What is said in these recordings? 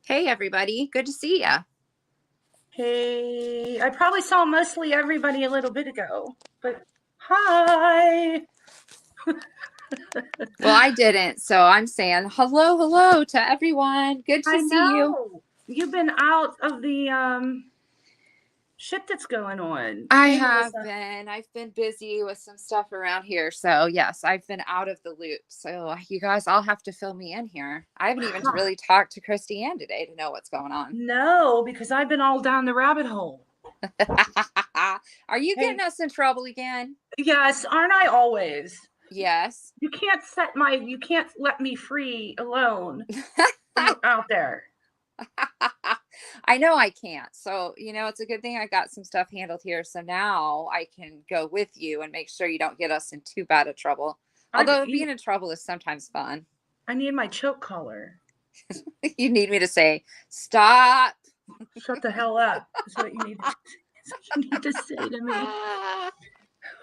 Hey, everybody. Good to see ya. Hey, I probably saw mostly everybody a little bit ago, but hi. Well, I didn't, so I'm saying hello to everyone. Good to see you. You've been out of the shit that's going on. I Hey, have Melissa. been. I've been busy with some stuff around here. So, yes, I've been out of the loop. So, you guys all have to fill me in here. I haven't even really talked to Christy Ann today to know what's going on. No, because I've been all down the rabbit hole. Are you getting us in trouble again? Yes, aren't I always? Yes. You can't let me free alone out there. I know I can't. So, it's a good thing I got some stuff handled here. So now I can go with you and make sure you don't get us in too bad of trouble. Although being in trouble is sometimes fun. I need my choke collar. You need me to say, stop. Shut the hell up. That's what you need to say to me.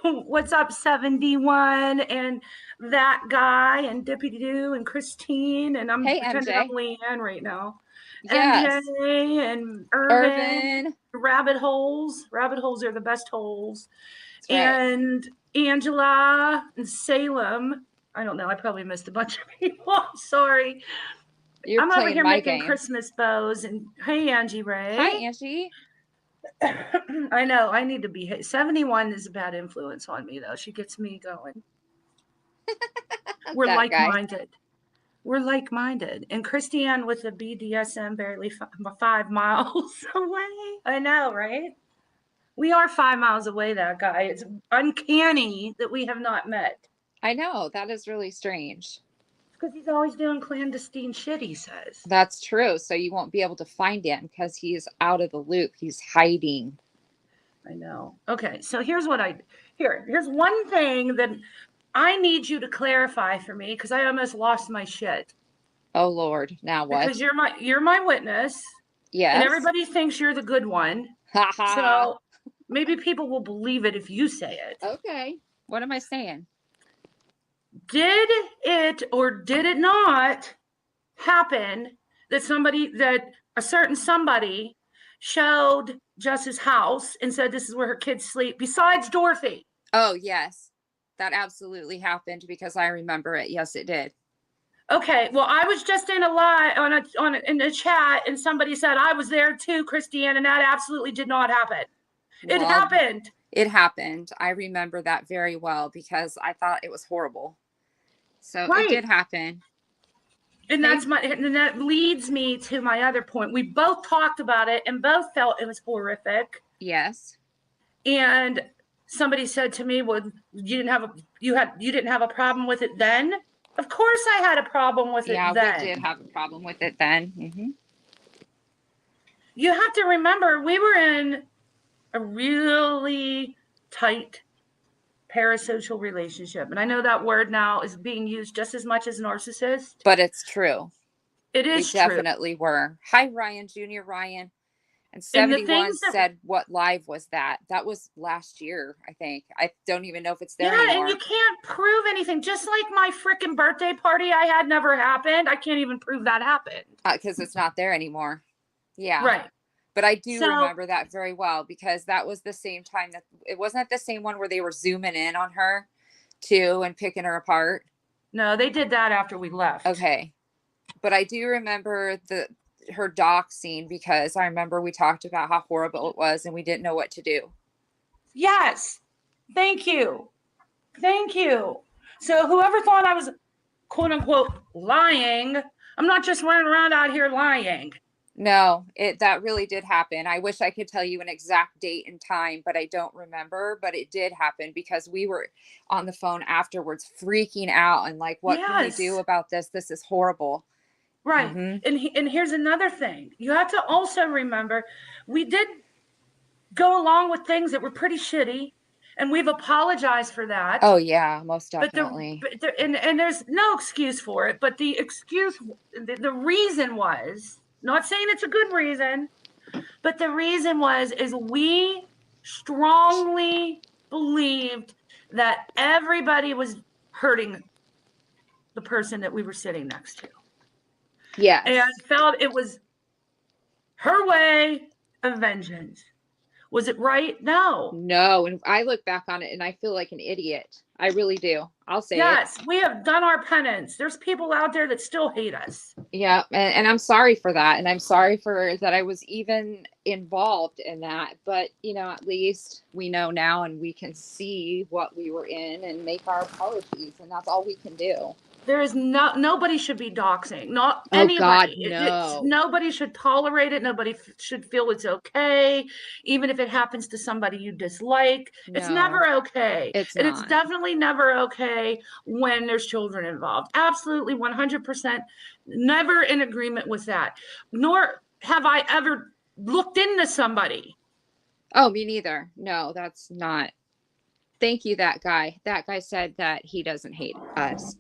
What's up, 71 and that guy and Dippy Doo and Christine, and I'm pretending I'm Leanne right now. Yes. MJ and Irvin. Rabbit holes. Rabbit holes are the best holes. That's right. And Angela and Salem. I don't know. I probably missed a bunch of people. I'm sorry. I'm over here making Christmas bows. And hey, Angie Ray. Hi, Angie. I know. I need to be. 71 is a bad influence on me, though. She gets me going. We're like-minded. We're like-minded. And Christiane with the BDSM barely 5 miles away. I know, right? We are 5 miles away, that guy. It's uncanny that we have not met. I know. That is really strange. Because he's always doing clandestine shit, he says. That's true. So you won't be able to find him because he's out of the loop. He's hiding. I know. Okay, so here's one thing that I need you to clarify for me, because I almost lost my shit. Oh Lord, now what? Because you're my witness. Yes. And everybody thinks you're the good one. So maybe people will believe it if you say it. Okay. What am I saying? Did it or did it not happen that a certain somebody showed Jess's house and said this is where her kids sleep, besides Dorothy? Oh, yes. That absolutely happened because I remember it. Yes, it did. Okay, well, I was just in a live in a chat, and somebody said I was there too, Christiane, and that absolutely did not happen. It happened. It happened. I remember that very well because I thought it was horrible. So It did happen. And that leads me to my other point. We both talked about it and both felt it was horrific. Yes. And somebody said to me, "Well, you didn't have a problem with it then?" Of course I had a problem with it then. Yeah, we did have a problem with it then. Mm-hmm. You have to remember, we were in a really tight parasocial relationship. And I know that word now is being used just as much as narcissist. But it's true. It We is true. definitely were. Hi, Ryan, Junior Ryan. And And the 71 things that, said, what live was that? That was last year, I think. I don't even know if it's there yeah, and you anymore. can't prove anything. Just like my freaking birthday party I had never happened. I can't even prove that happened. Because it's not there anymore. Yeah. Right. But I do So, remember that very well because that was the same time that it wasn't the same one where they were zooming in on her too and picking her apart. no, they did that after we left. Okay. But I do remember her doxing because I remember we talked about how horrible it was and we didn't know what to do. Yes. Thank you. Thank you. So whoever thought I was quote unquote lying, I'm not just running around out here lying. No, that really did happen. I wish I could tell you an exact date and time, but I don't remember. But it did happen because we were on the phone afterwards, freaking out and like, what can we do Yes. about this? This is horrible. Right. Mm-hmm. And here's another thing. You have to also remember we did go along with things that were pretty shitty, and we've apologized for that. Oh yeah, most But definitely. and there's no excuse for it, but the reason was, not saying it's a good reason, but the reason is we strongly believed that everybody was hurting the person that we were sitting next to. Yes. And felt it was her way of vengeance. Was it right? No. No, and I look back on it and I feel like an idiot. I really do. I'll say it. Yes, we have done our penance. There's people out there that still hate us. Yeah, and I'm sorry for that, and I'm sorry for that I was even involved in that. But at least we know now, and we can see what we were in and make our apologies, and that's all we can do. There is nobody should be doxing. Not Oh God, anybody. no. Nobody should tolerate it. Nobody should feel it's okay, even if it happens to somebody you dislike. It's No, never okay. it's And it's not. definitely never okay when there's children involved. Absolutely 100% never in agreement with that. Nor have I ever looked into somebody. Oh, me neither. No, that's not. Thank you, that guy. That guy said that he doesn't hate us.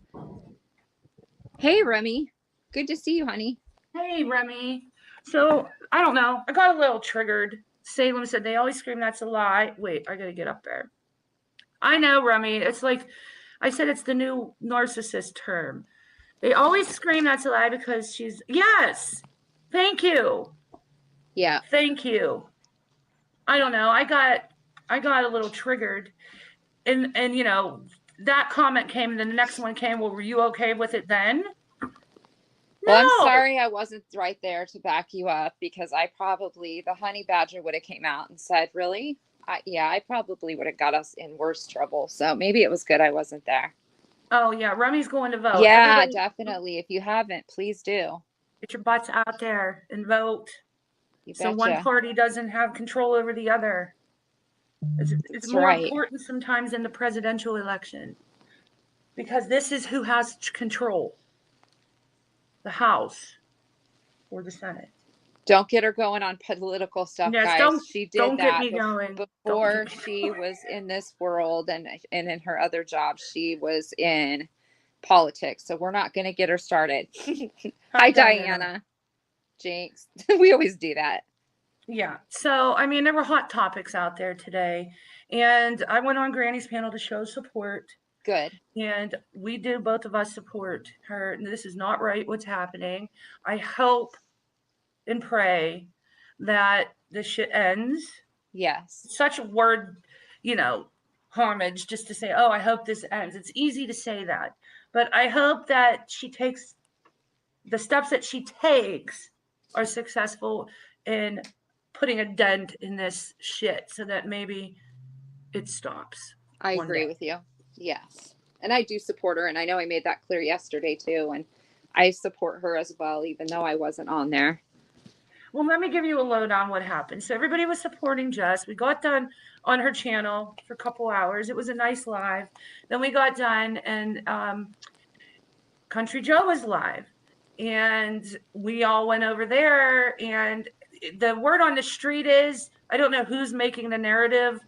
Hey, Remy. Good to see you, honey. Hey, Remy. So, I don't know. I got a little triggered. Salem said they always scream that's a lie. Wait, I gotta get up there. I know, Remy. It's like I said, it's the new narcissist term. They always scream that's a lie because she's. Yes. Thank you. Yeah. Thank you. I don't know. I got a little triggered. And that comment came and then the next one came, well, were you okay with it then? Well, I'm sorry I wasn't right there to back you up because the honey badger would have came out and said, really? I probably would have got us in worse trouble. So maybe it was good I wasn't there. Oh, yeah. Remy's going to vote. Yeah, everybody, definitely. If you haven't, please do. Get your butts out there and vote. So one party doesn't have control over the other. It's more important sometimes in the presidential election because this is who has control. The House or the Senate. Don't get her going on political stuff, yes, guys. She did don't that get me going. before she was in this world and in her other job, she was in politics. So we're not going to get her started. Hi, Diana. Jinx. We always do that. Yeah. So, I mean, there were hot topics out there today. And I went on Granny's panel to show support. Good. And we do, both of us support her. This is not right what's happening. I hope and pray that this shit ends. Yes. Such a word, homage just to say, oh, I hope this ends. It's easy to say that. But I hope that she takes the steps that she takes are successful in putting a dent in this shit so that maybe it stops. I agree with you. Yes. And I do support her. And I know I made that clear yesterday too. And I support her as well, even though I wasn't on there. Well, let me give you a lowdown what happened. So everybody was supporting Jess. We got done on her channel for a couple hours. It was a nice live. Then we got done and Country Joe was live. And we all went over there. And the word on the street is, I don't know who's making the narrative.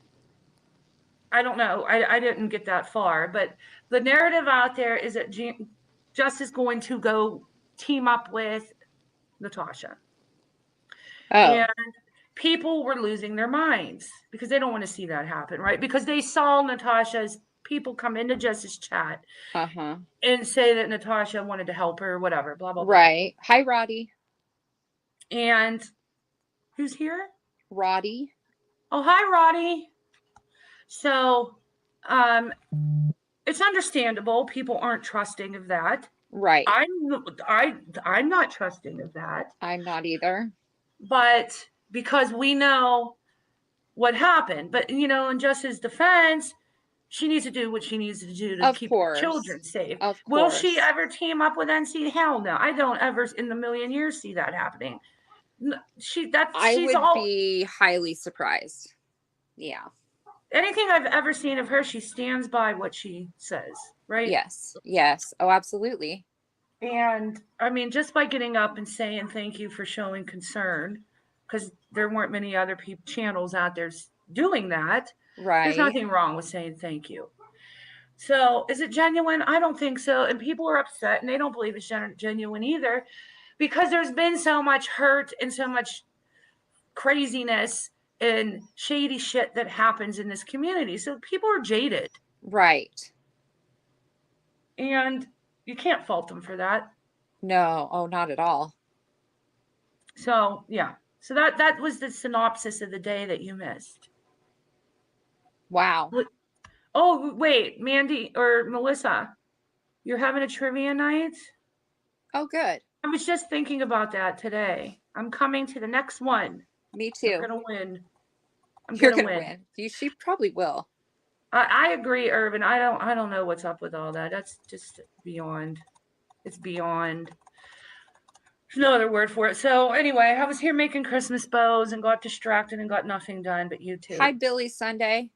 I don't know. I didn't get that far, but the narrative out there is that Jess is going to go team up with Natasha. Oh. And people were losing their minds because they don't want to see that happen, right? Because they saw Natasha's people come into Jess's chat Uh-huh. and say that Natasha wanted to help her, whatever, blah, blah, blah. Right. Hi, Roddy. And who's here? Roddy. Oh, hi, Roddy. So, um, it's understandable. People aren't trusting of that. Right. I'm not trusting of that. I'm not either. But because we know what happened. But in Jess's defense, she needs to do what she needs to do to Of keep her course. children safe. Of Will she course. ever team up with NC? Hell no. I don't ever in the million years see that happening. I She's would all be highly surprised. Yeah. anything I've ever seen of her, she stands by what she says, right? Yes. Yes. Oh, absolutely. And I mean, just by getting up and saying thank you for showing concern, because there weren't many other channels out there doing that. There's Right. nothing wrong with saying thank you. So, is it genuine? I don't think so. And people are upset and they don't believe it's genuine either because there's been so much hurt and so much craziness and shady shit that happens in this community. So, people are jaded. Right. And you can't fault them for that. No. Oh, not at all. So, yeah. So that was the synopsis of the day that you missed. Wow. Oh, wait, Mandy or Melissa, you're having a trivia night? Oh, good. I was just thinking about that today. I'm coming to the next one. Me I'm too. gonna win. I'm You're gonna gonna win. win. She probably will. I agree, Irvin. I don't know what's up with all that. That's just beyond. It's beyond. There's no other word for it. So anyway, I was here making Christmas bows and got distracted and got nothing done. But you Hi, too. Billy Sunday.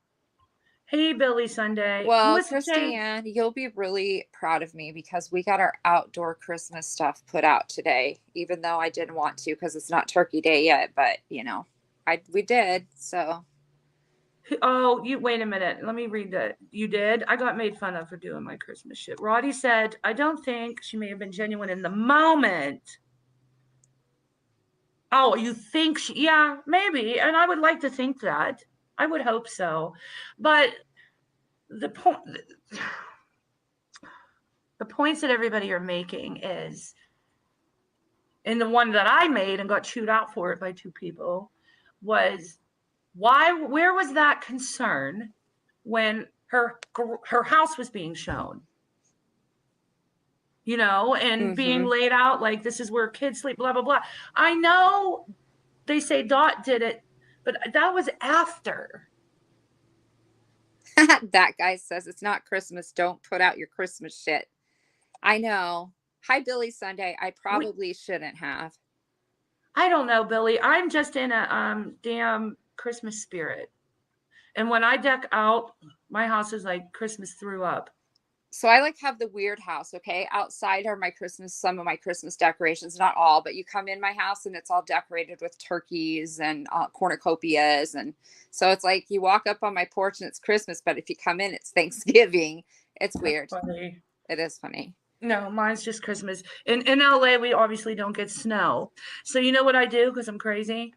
Hey, Billy Sunday. Well, Melissa J. Christiane, you'll be really proud of me because we got our outdoor Christmas stuff put out today, even though I didn't want to because it's not Turkey Day yet. But we did. So Oh, you wait a minute. Let me read that. You did? I got made fun of for doing my Christmas shit. Roddy said, I don't think she may have been genuine in the moment. Oh, you think she, yeah, maybe. And I would like to think that. I would hope so. But the point, the points that everybody are making is, and the one that I made and got chewed out for it by two people was where was that concern when her house was being shown, and being mm-hmm. laid out like this is where kids sleep, blah blah blah. I know they say Dot did it, but that was after. That guy says it's not Christmas. Don't put out your Christmas shit. I know. Hi, Billy Sunday. I probably shouldn't have. I don't know, Billy. I'm just in a damn Christmas spirit. And when I deck out, my house is like Christmas threw up. So I have the weird house, okay? Outside are some of my Christmas decorations, not all, but you come in my house and it's all decorated with turkeys and cornucopias. And so it's like you walk up on my porch and it's Christmas, but if you come in, it's Thanksgiving. It's weird. Funny. It is funny. No, mine's just Christmas. In LA, we obviously don't get snow. So you know what I do because I'm crazy?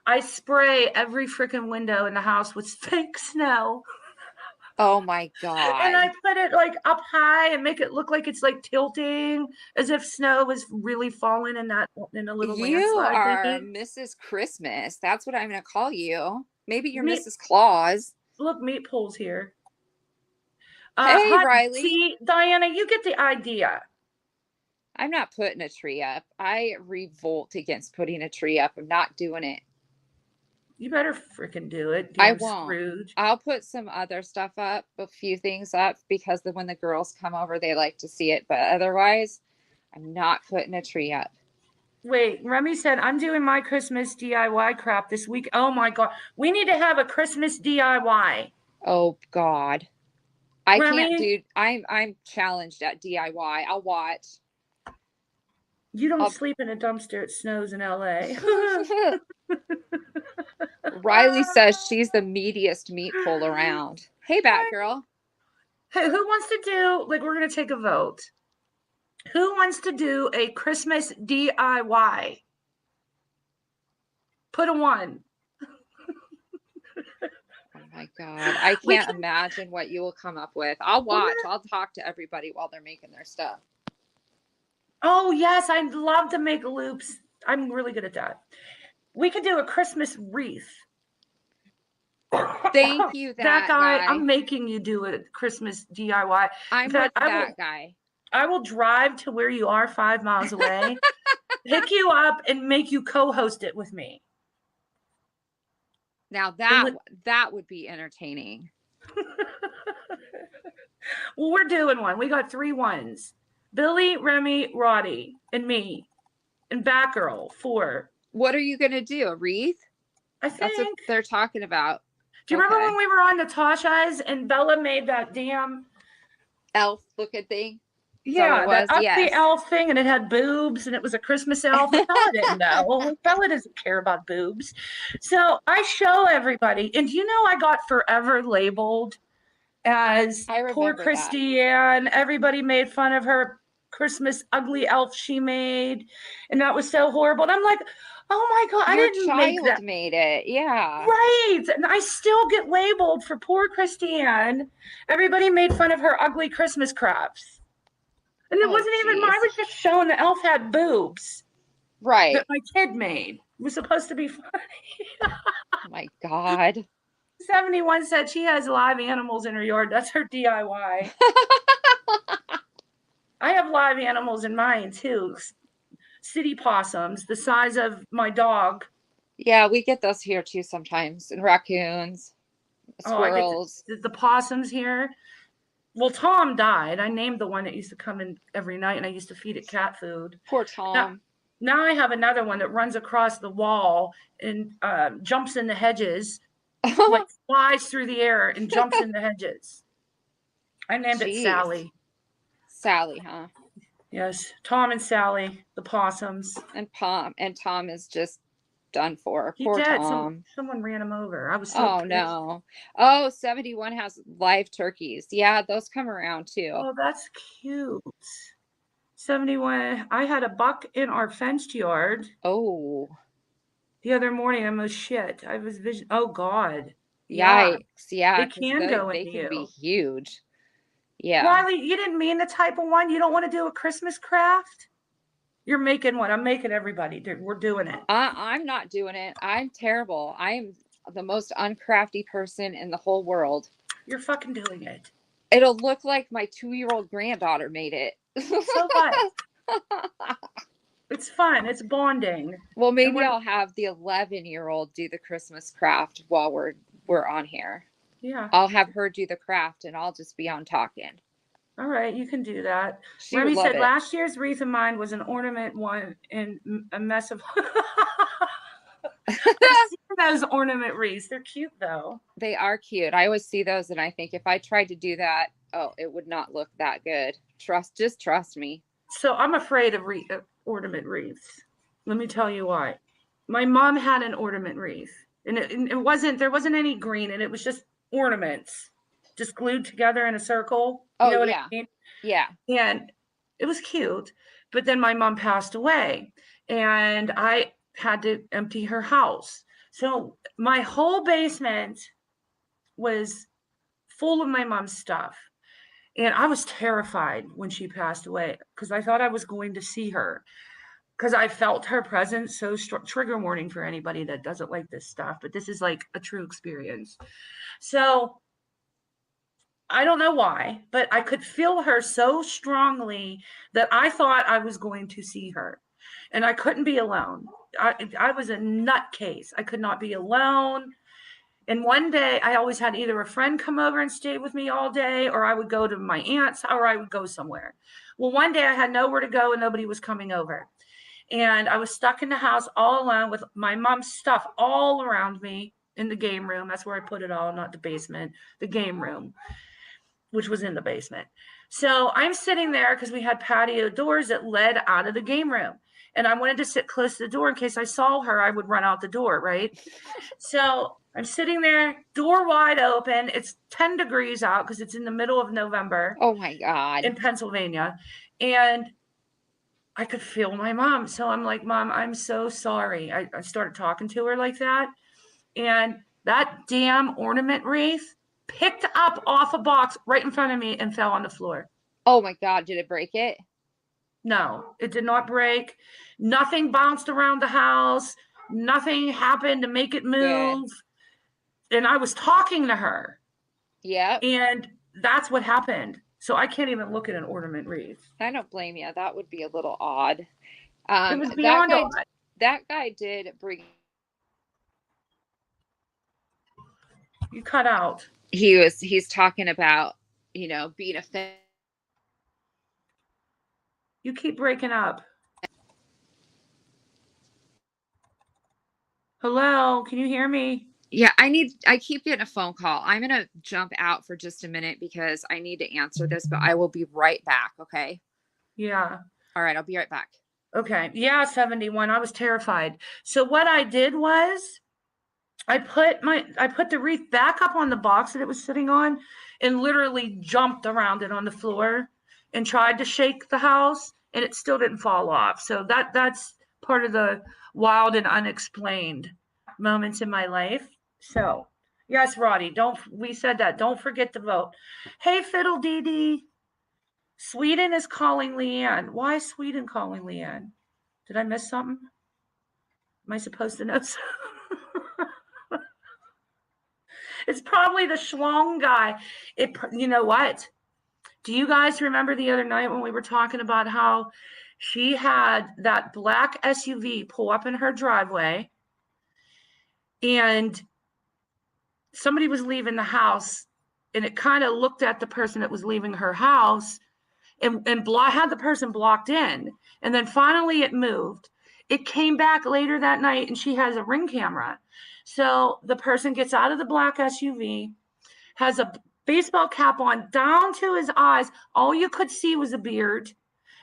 I spray every freaking window in the house with fake snow. Oh my And I God. put it like up high and make it look like it's like tilting as if snow was really falling in a little You landslide are thingy. Mrs. Christmas. That's what I'm going to call you. Maybe you're Meat, Mrs. Claus. look, meat pulls here. Hey, Hi, Riley. see, Diana, you get the idea. I'm not putting a tree up. I revolt against putting a tree up. I'm not doing it. You better freaking do it, I damn won't. Scrooge. I'll put some other stuff up, a few things up, because when the girls come over, they like to see it. But otherwise, I'm not putting a tree up. Wait, Remy said, I'm doing my Christmas DIY crap this week. Oh my God. We need to have a Christmas DIY. Oh God. I can't Remy, do I'm challenged at DIY. I'll watch. you don't I'll sleep in a dumpster. It snows in LA. Riley says she's the meatiest meat pull around. Hey, Batgirl. Hey, who wants to do, like, we're going to take a vote. Who wants to do a Christmas DIY? Put a one. Oh my God. I We can't can, imagine what you will come up with. I'll watch. I'll talk to everybody while they're making their stuff. oh, yes, I'd love to make loops. I'm really good at that. We could do a Christmas wreath. Thank you, That that guy, guy. I'm making you do a Christmas DIY. In I'm with fact, that guy. I will drive to where you are 5 miles away, pick you up, and make you co-host it with me. Now that would be entertaining. Well, we're doing one. We got 3 ones. Billy, Remy, Roddy, and me. And Batgirl, 4. What are you gonna do? A wreath? I That's what think. they're talking about. Do you remember Okay. when we were on Natasha's and Bella made that damn Elf looking thing. Is that what it yeah, that was? ugly Yes. elf thing and it had boobs and it was a Christmas elf, but Bella didn't know. Bella doesn't care about boobs. So I show everybody, and do you know I got forever labeled as I poor remember that. Christiane. Everybody made fun of her Christmas ugly elf she made, and that was so horrible. And I'm like, oh my God, I Your didn't make child that. made it. Yeah. Right. And I still get labeled for poor Christiane. Everybody made fun of her ugly Christmas crafts. And it Oh, wasn't even mine. I jeez. was just showing the elf had boobs that Right. my kid made. It was supposed to be funny. Oh my God. 71 said she has live animals in her yard. That's her DIY. I have live animals in mine too. City possums, the size of my dog. Yeah, we get those here too sometimes. And raccoons, Oh, I get squirrels. the possums here. Well, Tom died. I named the one that used to come in every night, and I used to feed it cat food. Poor Now, Tom. now I have another one that runs across the wall and jumps in the hedges, like flies through the air and jumps in the hedges. I named it Jeez. Sally. Sally, huh? Yes, Tom and Sally, the possums. And Tom is just done for. He Poor did. Tom. Someone ran him over. I was so Oh pissed. no. Oh, 71 has live turkeys. Yeah, those come around too. Oh, that's cute. 71. I had a buck in our fenced yard Oh, the other morning. I almost shit. I was vision. Oh God. Yeah, yikes. Yeah, they because can go they into can be you. huge. Yeah. Riley, you didn't mean the type of one. You don't want to do a Christmas craft? You're making one. I'm making everybody. We're doing it. I'm not doing it. I'm terrible. I am the most uncrafty person in the whole world. You're fucking doing it. It'll look like my 2-year-old granddaughter made it. So what? It's fun. It's bonding. Well, maybe I'll have the 11-year-old do the Christmas craft while we're on here. Yeah. I'll have her do the craft and I'll just be on talking. All right, you can do that. She Remy would love said it. last year's wreath of mine was an ornament one and a mess of. I've seen those ornament wreaths. They're cute though. They are cute. I always see those and I think if I tried to do that, oh, it would not look that good. Just trust me. So I'm afraid of ornament wreaths. Let me tell you why. My mom had an ornament wreath, and there wasn't any green, and it was just ornaments, just glued together in a circle. You know what I mean? Yeah. And it was cute. But then my mom passed away, and I had to empty her house. So my whole basement was full of my mom's stuff. And I was terrified when she passed away because I thought I was going to see her because I felt her presence so strong. Trigger warning for anybody that doesn't like this stuff, but this is like a true experience. So I don't know why, but I could feel her so strongly that I thought I was going to see her. And I couldn't be alone. I was a nutcase. I could not be alone. And one day I always had either a friend come over and stay with me all day, or I would go to my aunt's, or I would go somewhere. Well, one day I had nowhere to go and nobody was coming over. And I was stuck in the house all alone with my mom's stuff all around me in the game room. That's where I put it all, not the basement, the game room, which was in the basement. So I'm sitting there because we had patio doors that led out of the game room. And I wanted to sit close to the door in case I saw her, I would run out the door, right? So I'm sitting there, door wide open. It's 10 degrees out because it's in the middle of November Oh my God. in Pennsylvania. And I could feel my mom. So I'm like, Mom, I'm so sorry. I started talking to her like that. And that damn ornament wreath picked up off a box right in front of me and fell on the floor. Oh my God. Did it break it? No, it did not break. Nothing bounced around the house. Nothing happened to make it Good. move. And I was talking to her. Yep. And that's what happened. So I can't even look at an ornament wreath. I don't blame you. That would be a little odd. It was That beyond guy, odd. that guy did bring. You cut out. He's talking about, being offended. You keep breaking up. Hello, can you hear me? Yeah, I keep getting a phone call. I'm going to jump out for just a minute because I need to answer this, but I will be right back. Okay. Yeah. All right. I'll be right back. Okay. Yeah, 71. I was terrified. So what I did was I put the wreath back up on the box that it was sitting on and literally jumped around it on the floor and tried to shake the house, and it still didn't fall off. So that's part of the wild and unexplained moments in my life. So, yes, Roddy, we said that. Don't forget to vote. Hey, Fiddle Dee Dee. Sweden is calling Leanne. Why is Sweden calling Leanne? Did I miss something? Am I supposed to know? It's probably the schlong guy. You know what? Do you guys remember the other night when we were talking about how she had that black SUV pull up in her driveway and somebody was leaving the house and it kind of looked at the person that was leaving her house and had the person blocked in. And then finally it moved. It came back later that night and she has a Ring camera. So the person gets out of the black SUV, has a baseball cap on down to his eyes. All you could see was a beard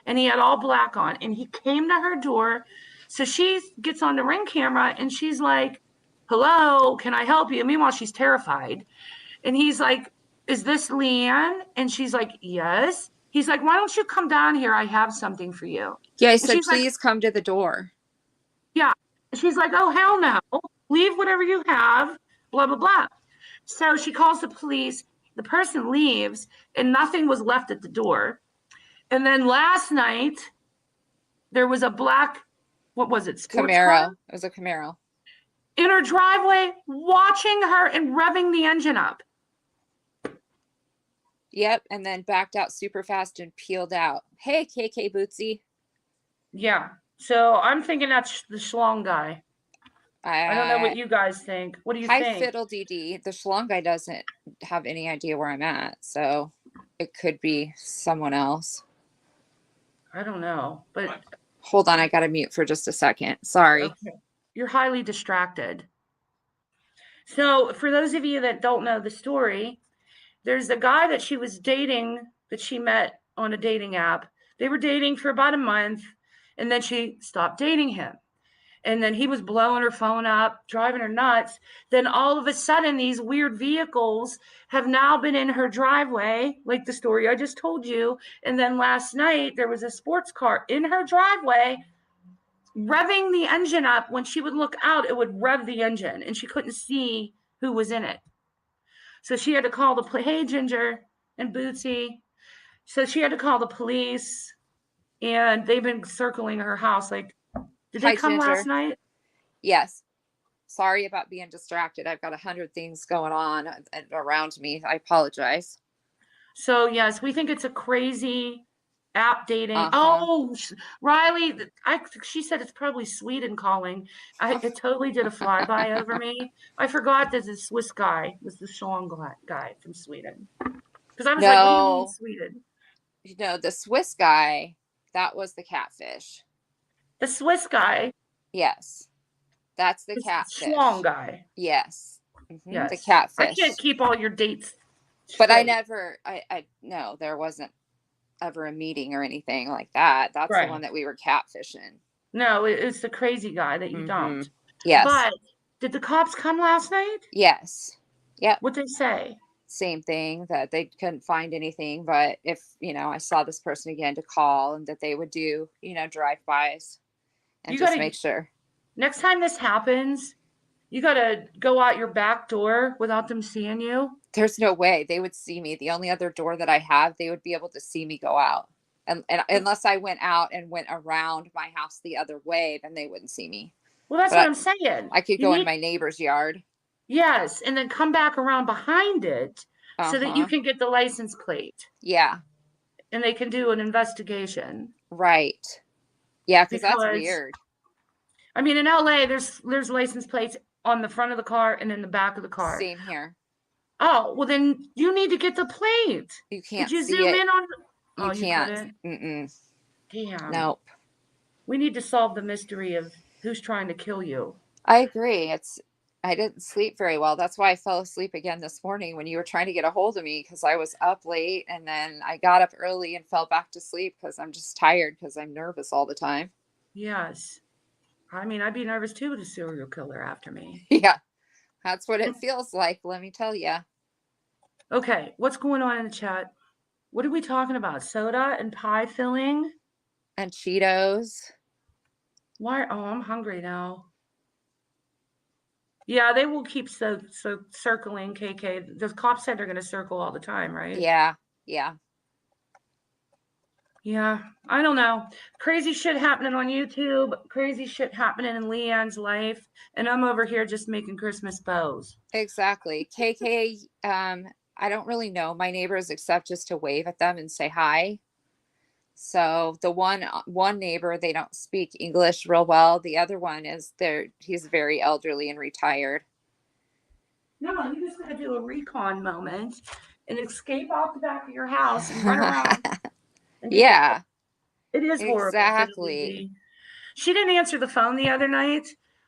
and he had all black on and he came to her door. So she gets on the Ring camera and she's like, hello, can I help you? Meanwhile, she's terrified. And he's like, is this Leanne? And she's like, yes. He's like, why don't you come down here? I have something for you. Yeah, I And said, she's like, please come to the door. yeah. She's like, oh, hell no. Leave whatever you have, blah, blah, blah. So she calls the police. The person leaves and nothing was left at the door. And then last night, there was a black, what was it, sports Camaro. car? It was a Camaro. In her driveway, watching her and revving the engine up. Yep, and then backed out super fast and peeled out. Hey, KK Bootsy. Yeah. So I'm thinking that's the schlong guy. I don't know what you guys think. What do you think? Hi, Fiddle Dee Dee. The schlong guy doesn't have any idea where I'm at, so it could be someone else. I don't know, but hold on, I got to mute for just a second. Sorry. Okay. You're highly distracted. So for those of you that don't know the story, there's a guy that she was dating that she met on a dating app. They were dating for about a month, and then she stopped dating him. And then he was blowing her phone up, driving her nuts. Then all of a sudden, these weird vehicles have now been in her driveway, like the story I just told you. And then last night, there was a sports car in her driveway, revving the engine up. When she would look out, it would rev the engine, and she couldn't see who was in it. So she had to call hey, Ginger and Bootsy. So she had to call the police, and they've been circling her house like, did they come Ginger. last night? Yes. Sorry about being distracted. I've got 100 things going on around me. I apologize. So, yes, we think it's a crazy app dating. Oh, Riley, she said it's probably Sweden calling. It totally did a flyby over me. I forgot that the Swiss guy was the Sean guy from Sweden. Because I was like, what do you mean Sweden? The Swiss guy, that was the catfish. The Swiss guy? Yes. That's the catfish. Schlong guy. Yes. Mm-hmm. Yes. The catfish. I can't keep all your dates straight. But no, there wasn't ever a meeting or anything like that. That's right. The one that we were catfishing. No, it's the crazy guy that you Mm-hmm. dumped. Yes. But did the cops come last night? Yes. Yep. What'd they say? Same thing, that they couldn't find anything, but if, I saw this person again, to call, and that they would do, drive-bys and You just gotta make sure. Next time this happens, you gotta go out your back door without them seeing you. There's no way they would see me. The only other door that I have, they would be able to see me go out. And unless I went out and went around my house the other way, then they wouldn't see me. Well, that's what But I'm saying. I could You go in need my neighbor's yard. Yes, and then come back around behind it so that you Uh-huh. can get the license plate Yeah. and they can do an investigation. Right. Yeah, because that's Because weird. I mean, in LA, there's license plates on the front of the car and in the back of the car. Same here. Oh, well then you need to get the plate. You Did can't you see zoom it. in on? You Oh, you can't. couldn't. Mm-mm. Damn. Nope. We need to solve the mystery of who's trying to kill you. I agree. I didn't sleep very well. That's why I fell asleep again this morning when you were trying to get a hold of me, because I was up late, and then I got up early and fell back to sleep because I'm just tired because I'm nervous all the time. Yes. I mean, I'd be nervous too with a serial killer after me. Yeah, that's what it feels like, let me tell you. Okay, what's going on in the chat? What are we talking about? Soda and pie filling? And Cheetos. Why? Oh, I'm hungry now. Yeah, they will keep so circling KK. The cops said they're going to circle all the time, right? Yeah, yeah. Yeah, I don't know. Crazy shit happening on YouTube, crazy shit happening in Leanne's life, and I'm over here just making Christmas bows. Exactly. KK, I don't really know my neighbors except just to wave at them and say hi. So the one neighbor, they don't speak English real well. The other one is there. He's very elderly and retired. No, you just gotta do a recon moment and escape out the back of your house and run around and get the. Yeah, It is horrible, Fiddle exactly. Dee. She didn't answer the phone the other night.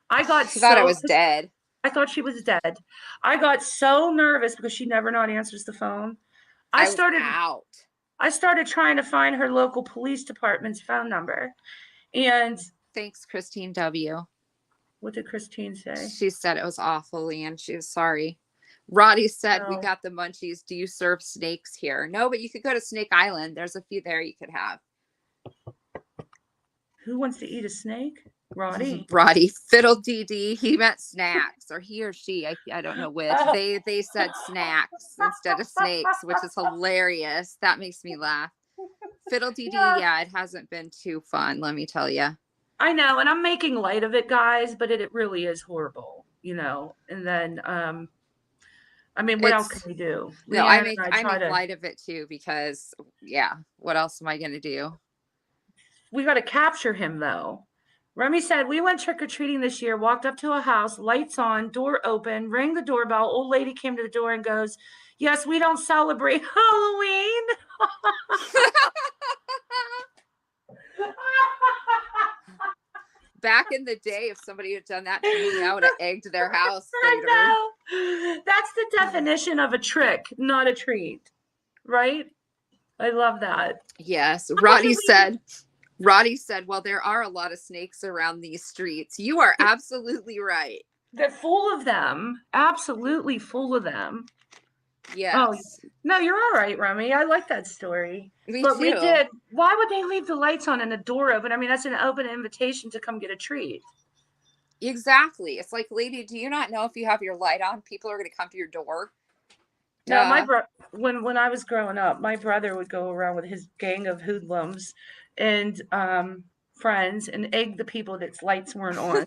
I got She thought I so was dead. I thought she was dead. I got so nervous because she never not answers the phone. I I was started out. I started trying to find her local police department's phone number. And Thanks, Christine W. what did Christine say? She said it was awful, and she was sorry. Roddy said, "We Oh, got the munchies. Do you serve snakes here?" No, but you could go to Snake Island. There's a few there you could have. who wants to eat a snake? Roddy. Roddy, Fiddle DD, he meant snacks, or he or she, I don't know which. Oh. They said snacks instead of snakes, which is hilarious. That makes me laugh. Fiddle DD, yeah, it hasn't been too fun, let me tell you. I know, and I'm making light of it, guys, but it really is horrible, you know. And then, I mean, what else can we do? No, Leanne and I I try make to. light of it too, because yeah, what else am I gonna do? We got to capture him though. Remy said, we went trick or treating this year, walked up to a house, lights on, door open, rang the doorbell. Old lady came to the door and goes, yes, we don't celebrate Halloween. Back in the day, if somebody had done that to me, I would have egged their house later. I know. That's the definition of a trick, not a treat. Right? I love that. Yes. Roddy said, well, there are a lot of snakes around these streets. You are absolutely right. They're full of them. Absolutely full of them. Yes. Oh, no, you're all right, Remy. I like that story. Me But too. we did. Why would they leave the lights on and the door open? I mean, that's an open invitation to come get a treat. Exactly. It's like, lady, do you not know if you have your light on, people are going to come to your door? No, when I was growing up, my brother would go around with his gang of hoodlums and friends and egg the people that's lights weren't on.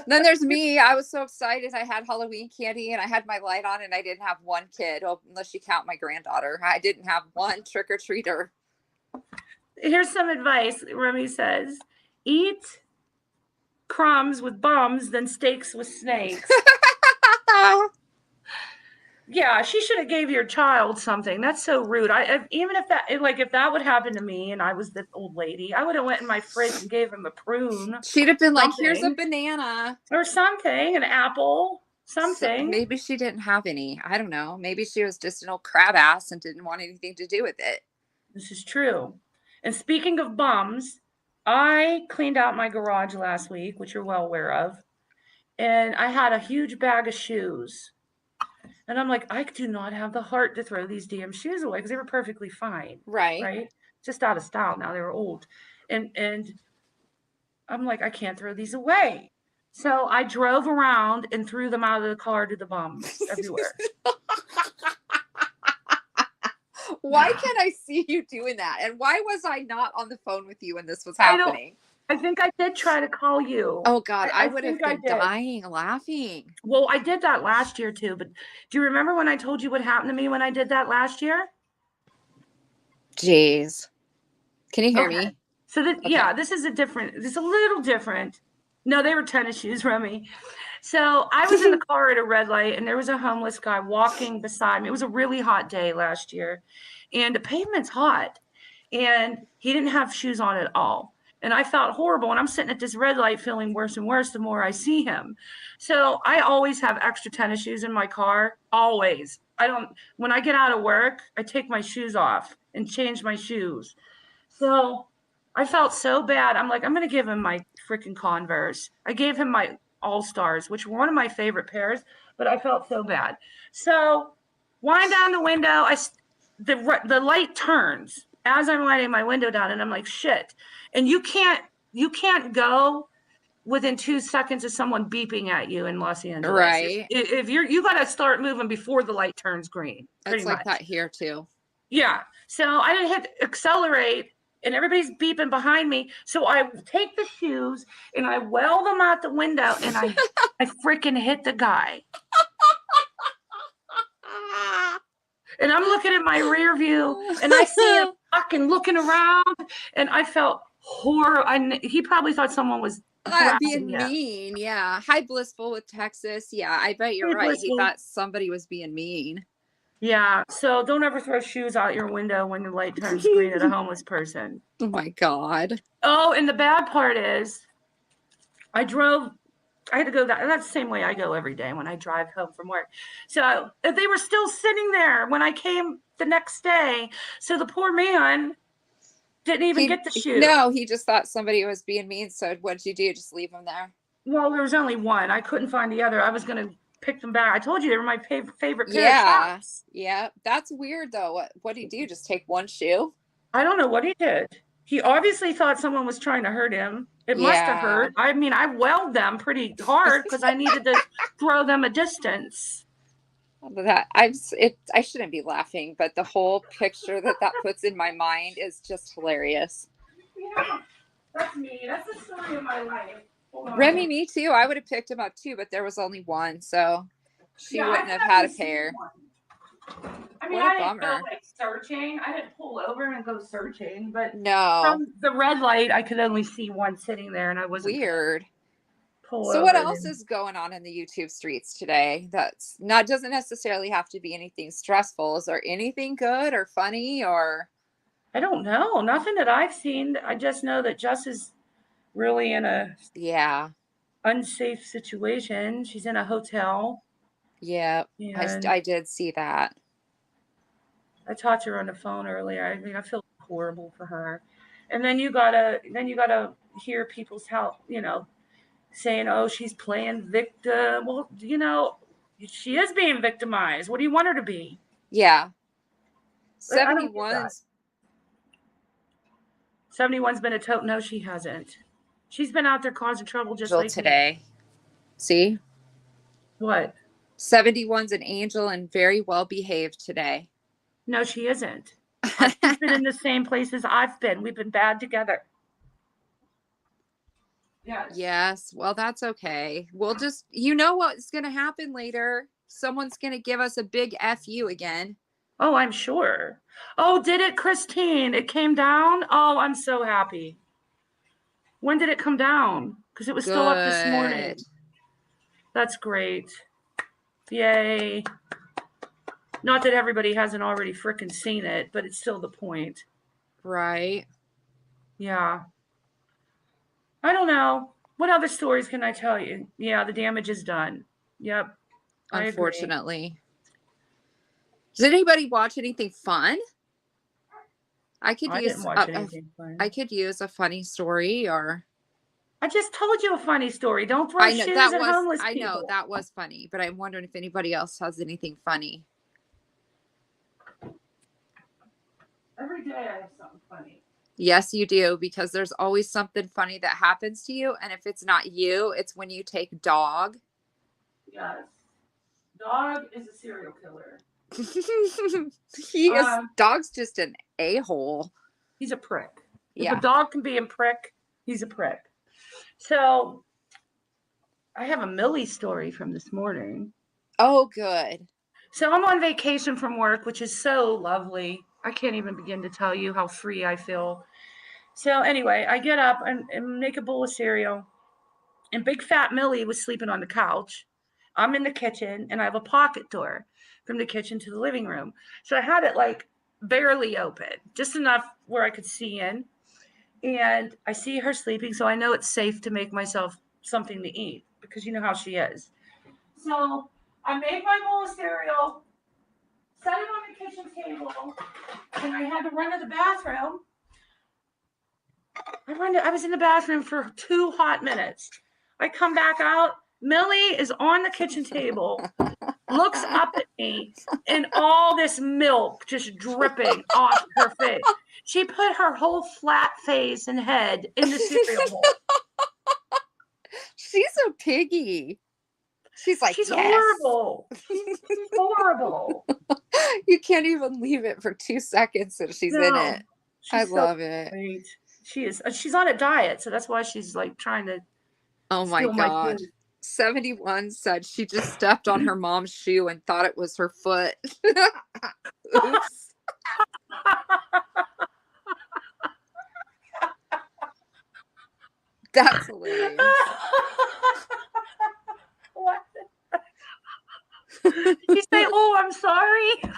Then there's me. I was so excited. I had Halloween candy and I had my light on, and I didn't have one kid. Oh, unless you count my granddaughter. I didn't have one trick-or-treater. Here's some advice. Remy says, eat crumbs with bums than steaks with snakes. Yeah, she should have gave your child something. That's so rude. Even if that would happen to me and I was the old lady, I would have went in my fridge and gave him a prune. She'd have been like, here's a banana. Or something, an apple, something. So maybe she didn't have any. I don't know. Maybe she was just an old crab ass and didn't want anything to do with it. This is true. And speaking of bums, I cleaned out my garage last week, which you're well aware of, and I had a huge bag of shoes. And I'm like, I do not have the heart to throw these damn shoes away because they were perfectly fine, Right. right? Just out of style now. They were old. And I'm like, I can't throw these away. So I drove around and threw them out of the car to the bums everywhere. Why can't I see you doing that? And why was I not on the phone with you when this was I don't. happening? I think I did try to call you. Oh God, I I would think have I been did. dying laughing. Well, I did that last year too, but do you remember when I told you what happened to me when I did that last year? Jeez. Can you hear Okay. me? So that Okay. yeah, this is a little different. No, they were tennis shoes, Remy. So I was in the car at a red light and there was a homeless guy walking beside me. It was a really hot day last year and the pavement's hot and he didn't have shoes on at all. And I felt horrible. And I'm sitting at this red light feeling worse and worse the more I see him. So I always have extra tennis shoes in my car. Always. When I get out of work, I take my shoes off and change my shoes. So I felt so bad. I'm like, I'm going to give him my freaking Converse. I gave him my All Stars, which were one of my favorite pairs, but I felt so bad. So wind down the window. The light turns as I'm winding my window down, and I'm like, shit. And you can't go within 2 seconds of someone beeping at you in Los Angeles. Right. If you got to start moving before the light turns green, pretty It's like much. that here too. Yeah. So I didn't hit accelerate and everybody's beeping behind me. So I take the shoes and I well them out the window and I freaking hit the guy. And I'm looking at my rear view and I see him fucking looking around and I felt horrible. He probably thought someone was harassing Being him. mean. Yeah. Hi, Blissful with Texas. Yeah, I bet you're right. He thought somebody was being mean. Yeah. So don't ever throw shoes out your window when the light turns green at a homeless person. Oh my God. Oh, and the bad part is I had to go that's the same way I go every day when I drive home from work. So they were still sitting there when I came the next day. So the poor man didn't even get the shoe. No, he just thought somebody was being mean. So what'd you do? Just leave him there? Well, there was only one. I couldn't find the other. I was going to pick them back. I told you they were my favorite pair of socks. Yeah. That's weird though. What did he do? Just take one shoe? I don't know what he did. He obviously thought someone was trying to hurt him. It must have hurt. I mean, I welled them pretty hard because I needed to throw them a distance. I shouldn't be laughing, but the whole picture that puts in my mind is just hilarious. Yeah, that's me. That's the story of my life. Remy, me too. I would have picked him up too, but there was only one, so she wouldn't have had a pair. I mean, I didn't go like searching. I didn't pull over and go searching, but no. From the red light, I could only see one sitting there, and I wasn't weird. So what else is going on in the YouTube streets today? Doesn't necessarily have to be anything stressful. Is there anything good or funny or? I don't know. Nothing that I've seen. I just know that Jess is really in a unsafe situation. She's in a hotel. Yeah, I did see that. I talked to her on the phone earlier. I mean, I feel horrible for her. And then you gotta hear people's help, saying, "Oh, she's playing victim." Well, she is being victimized. What do you want her to be? Yeah. 71's 71's been a tote. No, she hasn't. She's been out there causing trouble just like today. Me. See? What? 71's an angel and very well behaved today. No, she isn't. She's been in the same places I've been. We've been bad together. Yes. Well, that's okay. We'll just, what's going to happen later. Someone's going to give us a big FU again. Oh, I'm sure. Oh, did it, Christine? It came down? Oh, I'm so happy. When did it come down? Because it was still up this morning. That's great. Yay. Not that everybody hasn't already frickin' seen it, but it's still the point. Right. Yeah. I don't know. What other stories can I tell you? Yeah, the damage is done. Yep. Unfortunately. Does anybody watch anything fun? I could I didn't use watch anything I funny. could use a funny story or I just told you a funny story. Don't throw I know shoes that at was homeless I know people. that was funny, but I'm wondering if anybody else has anything funny. Every day I have something funny. Yes, you do, because there's always something funny that happens to you. And if it's not you, it's when you take dog. Yes. Dog is a serial killer. He is, Um, dog's just an a hole. he's a prick. If a Yeah. dog can be a prick, he's a prick. So I have a Millie story from this morning. Oh, good. So I'm on vacation from work, which is so lovely. I can't even begin to tell you how free I feel. So anyway, I get up and make a bowl of cereal, and big fat Millie was sleeping on the couch. I'm in the kitchen, and I have a pocket door from the kitchen to the living room. So I had it like barely open, just enough where I could see in. And I see her sleeping, so I know it's safe to make myself something to eat because you know how she is. So I made my bowl of cereal, set it on the kitchen table, and I had to run to the bathroom. I was in the bathroom for 2 hot minutes. I come back out. Millie is on the kitchen table, looks up at me, and all this milk just dripping off her face. She put her whole flat face and head in the cereal bowl. She's a piggy. She's like, She's yes. horrible. She's horrible. You can't even leave it for 2 seconds and she's in No, it. I she's so love it. sweet. She is. She's on a diet, so that's why she's like trying to Oh my steal my God. food. 71 said she just stepped on her mom's shoe and thought it was her foot. Oops. That's hilarious. What? You say, "Oh, I'm sorry."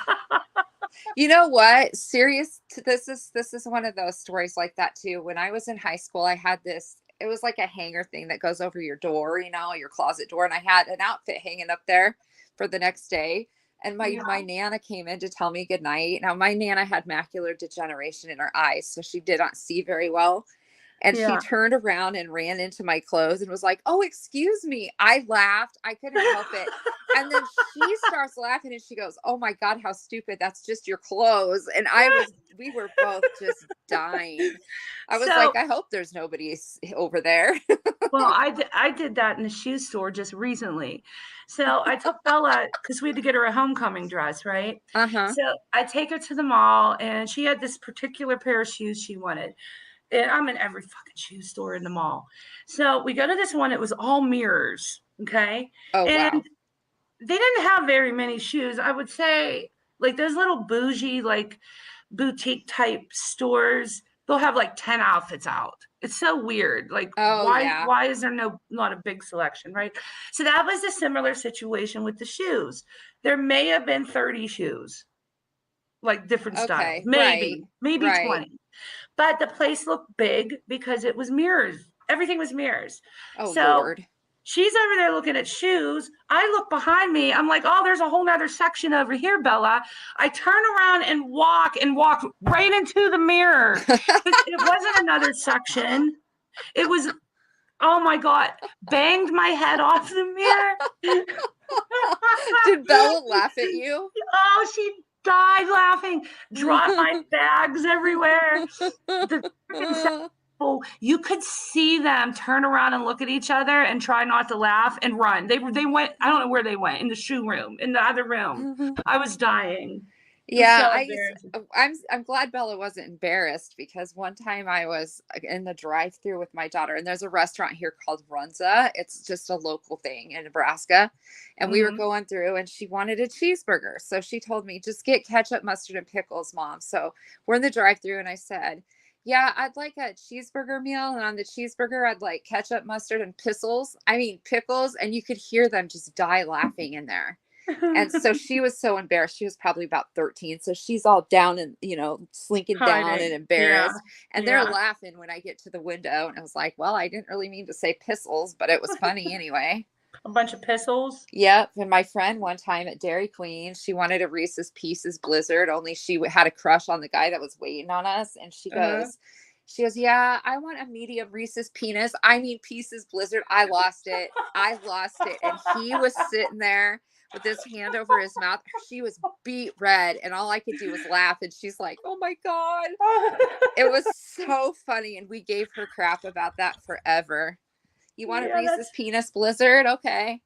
You know what? This is one of those stories like that too. When I was in high school, I had this, it was like a hanger thing that goes over your door, your closet door, and I had an outfit hanging up there for the next day. And my Yeah, nana came in to tell me good night. Now my nana had macular degeneration in her eyes, so she did not see very well. And she yeah. turned around and ran into my clothes and was like, "Oh, excuse me." I laughed. I couldn't help it. And then she starts laughing and she goes, "Oh my God, how stupid. That's just your clothes." And we were both just dying. I was like, So, I hope there's nobody over there. well, I did that in the shoe store just recently. So I took Bella because we had to get her a homecoming dress, right? Uh-huh. So I take her to the mall, and she had this particular pair of shoes she wanted. And I'm in every fucking shoe store in the mall. So we go to this one, it was all mirrors. Okay. Oh, And wow. they didn't have very many shoes. I would say like those little bougie, like boutique type stores, they'll have like 10 outfits out. It's so weird. Like Oh, why yeah. why is there not a big selection, right? So that was a similar situation with the shoes. There may have been 30 shoes, like different styles. Okay. Right. Maybe Right. 20. But the place looked big because it was mirrors. Everything was mirrors. Oh, So Lord. she's over there looking at shoes. I look behind me. I'm like, oh, there's a whole nother section over here, Bella. I turn around and walk right into the mirror. It wasn't another section. It was, oh my God, banged my head off the mirror. Did Bella laugh at you? Oh, she died laughing, dropped my bags everywhere. The freaking people, you could see them turn around and look at each other and try not to laugh and run. They went, I don't know where they went, in the shoe room, in the other room. I was dying. It was Yeah, so embarrassing. I'm glad Bella wasn't embarrassed because one time I was in the drive-through with my daughter and there's a restaurant here called Runza. It's just a local thing in Nebraska. And we were Mm-hmm. going through and she wanted a cheeseburger. So she told me, "Just get ketchup, mustard, and pickles, Mom." So we're in the drive-through and I said, "Yeah, I'd like a cheeseburger meal. And on the cheeseburger, I'd like ketchup, mustard, and pickles." And you could hear them just die laughing in there. And so she was so embarrassed. She was probably about 13. So she's all down and, slinking down and Hiding. Yeah. embarrassed. And they're Yeah. laughing when I get to the window. And I was like, well, I didn't really mean to say pistols, but it was funny anyway. A bunch of pistols. Yep. And my friend one time at Dairy Queen, she wanted a Reese's Pieces Blizzard, only she had a crush on the guy that was waiting on us. And Uh-huh. she goes, yeah, I want a medium Reese's penis. I mean, Pieces Blizzard. I lost it. I lost it. And he was sitting there with his hand over his mouth. She was beat red. And all I could do was laugh. And she's like, oh my God. It was so funny. And we gave her crap about that forever. You want a Yeah, Reese's that's Penis Blizzard? Okay.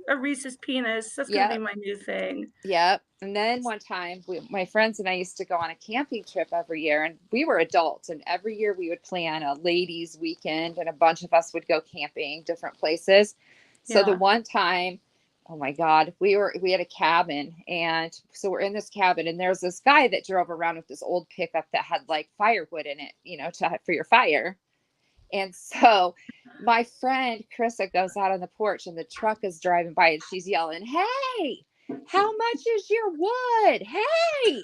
a Reese's penis. That's gonna be Yep. my new thing. Yep. And then one time, my friends and I used to go on a camping trip every year, and we were adults. And every year we would plan a ladies' weekend, and a bunch of us would go camping different places. So the Yeah. one time, oh my God, we had a cabin, and so we're in this cabin, and there's this guy that drove around with this old pickup that had like firewood in it, for your fire. And so my friend Krista goes out on the porch and the truck is driving by and she's yelling, hey, how much is your wood? Hey.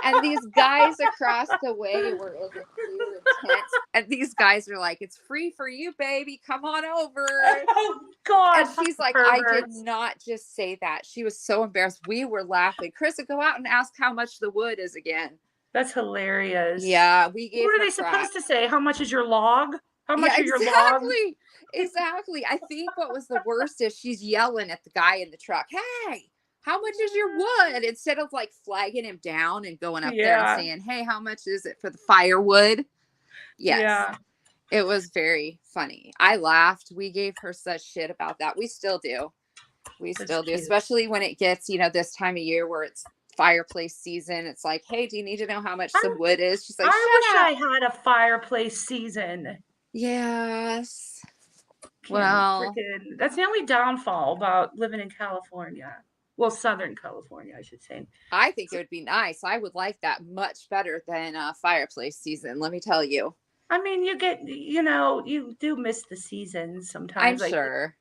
And these guys across the way were in the clear tents. And these guys are like, it's free for you, baby. Come on over. Oh God. And she's like, I did not just say that. She was so embarrassed. We were laughing. Krista, go out and ask how much the wood is again. That's hilarious. Yeah, we gave What are her they crap. supposed to say? How much is your log? How much are your logs? Exactly. Exactly. I think what was the worst is she's yelling at the guy in the truck, hey, how much is your wood? Instead of like flagging him down and going up there and Yeah. saying, hey, how much is it for the firewood? Yes. Yeah. It was very funny. I laughed. We gave her such shit about that. We still do. We That's still do, cute. especially when it gets, this time of year where it's fireplace season. It's like, hey, do you need to know how much some wood is? She's like, I wish I had a fireplace season. Yes. Well, that's the only downfall about living in California. Well, Southern California, I should say. I think it would be nice. I would like that much better than fireplace season, let me tell you. I mean, you do miss the seasons sometimes. I'm sure.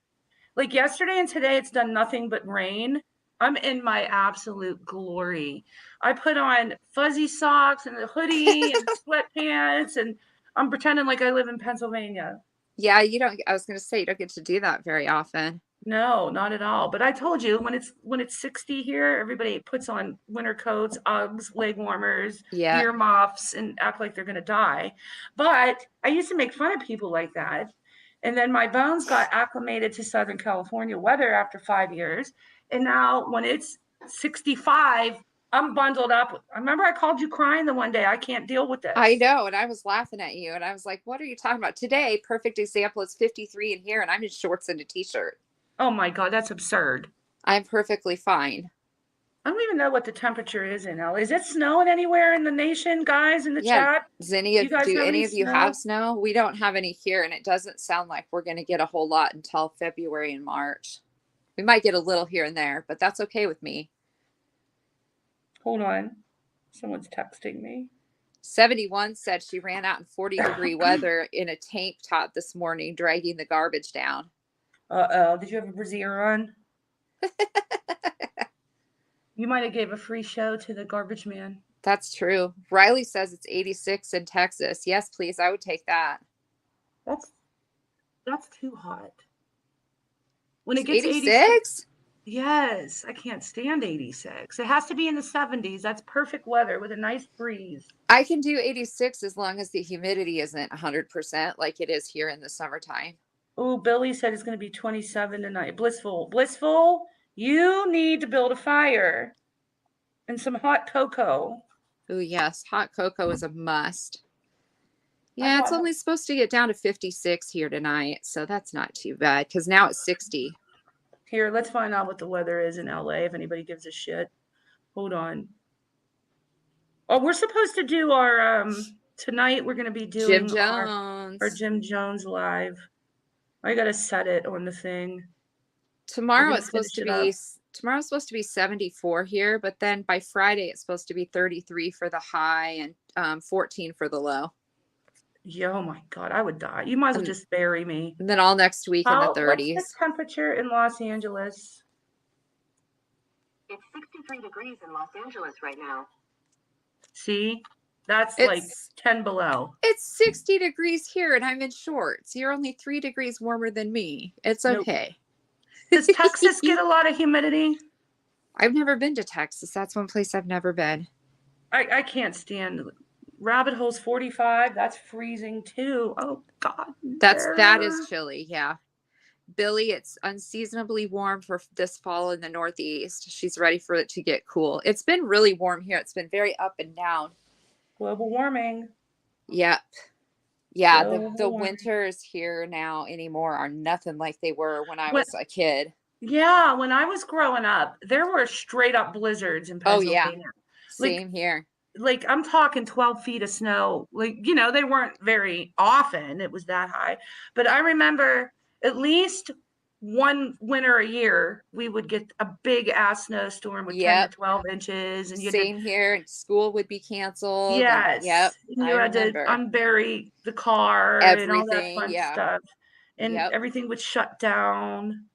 Like yesterday and today, it's done nothing but rain. I'm in my absolute glory. I put on fuzzy socks and a hoodie and sweatpants, and I'm pretending like I live in Pennsylvania. Yeah, I was going to say, you don't get to do that very often. No, not at all. But I told you when it's 60 here, everybody puts on winter coats, Uggs, leg warmers, ear muffs, and act like they're gonna die. But I used to make fun of people like that. And then my bones got acclimated to Southern California weather after 5 years. And now when it's 65, I'm bundled up. I remember I called you crying the one day. I can't deal with this. I know. And I was laughing at you. And I was like, what are you talking about? Today, perfect example, it's 53 in here and I'm in shorts and a t-shirt. Oh my God, that's absurd. I'm perfectly fine. I don't even know what the temperature is in LA. Is it snowing anywhere in the nation, guys, in the chat? Do any of you have snow? We don't have any here, and it doesn't sound like we're going to get a whole lot until February and March. We might get a little here and there, but that's okay with me. Hold on. Someone's texting me. 71 said she ran out in 40-degree weather in a tank top this morning, dragging the garbage down. Uh-oh. Did you have a brassiere on? You might have gave a free show to the garbage man. That's true. Riley says it's 86 in Texas. Yes, please. I would take that. That's too hot. When it gets 86? Yes. I can't stand 86. It has to be in the 70s. That's perfect weather with a nice breeze. I can do 86 as long as the humidity isn't 100% like it is here in the summertime. Oh, Billy said it's going to be 27 tonight. Blissful, you need to build a fire and some hot cocoa. Oh, yes. Hot cocoa is a must. Yeah, it's only supposed to get down to 56 here tonight, so that's not too bad because now it's 60. Here, let's find out what the weather is in LA if anybody gives a shit. Hold on. Oh, we're supposed to do our tonight. We're going to be doing Jim Jones. Our Jim Jones live. I got to set it on the thing. Tomorrow's supposed to be 74 here, but then by Friday it's supposed to be 33 for the high and 14 for the low. Yeah, oh my God, I would die. You might as well just bury me. And then all next week in the 30s. What's the temperature in Los Angeles? It's 63 degrees in Los Angeles right now. See? That's like 10 below. It's 60 degrees here and I'm in shorts. You're only 3 degrees warmer than me. It's okay. Does Texas get a lot of humidity? I've never been to Texas. That's one place I've never been. I can't stand Rabbit Hole's 45. That's freezing too. Oh God. That is chilly. Yeah. Billy, it's unseasonably warm for this fall in the Northeast. She's ready for it to get cool. It's been really warm here. It's been very up and down. Global warming. Yep. Yeah, the winters here now anymore are nothing like they were when I was a kid. Yeah, when I was growing up, there were straight up blizzards in Pennsylvania. Oh, yeah. Same here. Like I'm talking 12 feet of snow. Like, they weren't very often. It was that high. But I remember at least one winter a year, we would get a big ass snowstorm with 10 to 12 inches. And same here. School would be canceled. Yes. Yep. And you had to unbury the car and all that fun stuff. And everything would shut down.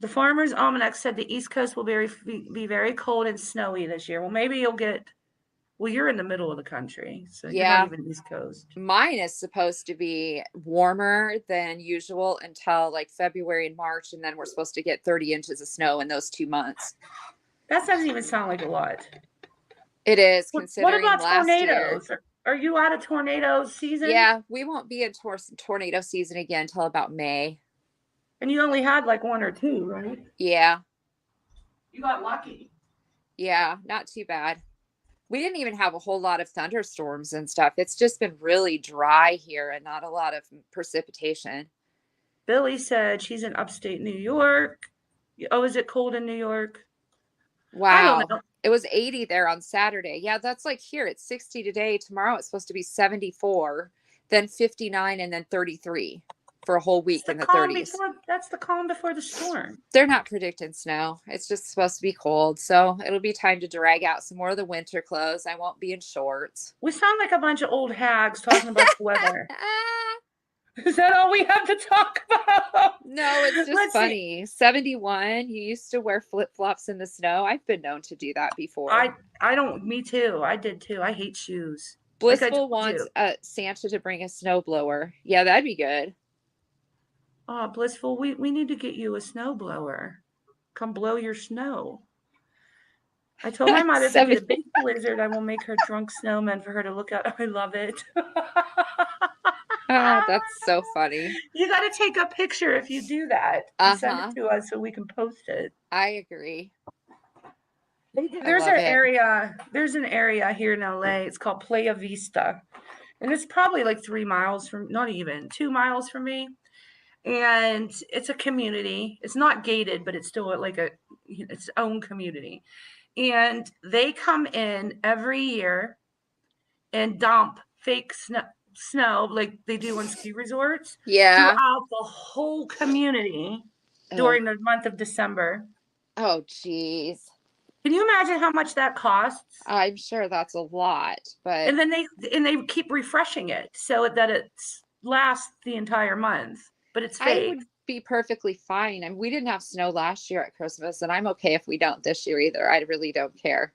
The Farmer's Almanac said the East Coast will be very cold and snowy this year. Well, maybe you'll get. Well, you're in the middle of the country, so you're not even East Coast. Mine is supposed to be warmer than usual until like February and March, and then we're supposed to get 30 inches of snow in those 2 months. That doesn't even sound like a lot. It is, considering what about tornadoes? Year. Are you out of tornado season? Yeah, we won't be in tornado season again until about May. And you only had like 1 or 2, right? Yeah. You got lucky. Yeah, not too bad. We didn't even have a whole lot of thunderstorms and stuff. It's just been really dry here and not a lot of precipitation. Billy said she's in upstate New York. Oh, is it cold in New York? Wow. I don't know. It was 80 there on Saturday. Yeah, that's like here. It's 60 today. Tomorrow it's supposed to be 74, then 59, and then 33 for a whole week in the 30s. That's the calm before the storm. They're not predicting snow. It's just supposed to be cold. So it'll be time to drag out some more of the winter clothes. I won't be in shorts. We sound like a bunch of old hags talking about the weather. Is that all we have to talk about? No, it's just funny. 71. You used to wear flip-flops in the snow. I've been known to do that before. Me too. I did too. I hate shoes. Blissful wants Santa to bring a snowblower. Yeah, that'd be good. Oh, Blissful, we need to get you a snowblower. Come blow your snow. I told my mother to get a big blizzard. I will make her drunk snowman for her to look at. I love it. Oh, that's so funny. You got to take a picture if you do that. Send it to us so we can post it. I agree. There's an area here in LA. It's called Playa Vista. And it's probably like 3 miles from, not even 2 miles from me. And it's a community. It's not gated, but it's still like its own community. And they come in every year and dump fake snow like they do in ski resorts. Yeah. Throughout the whole community during the month of December. Oh, geez. Can you imagine how much that costs? I'm sure that's a lot, but. And then they keep refreshing it so that it lasts the entire month. But it's fake. I would be perfectly fine. I mean, we didn't have snow last year at Christmas, and I'm okay if we don't this year either. I really don't care.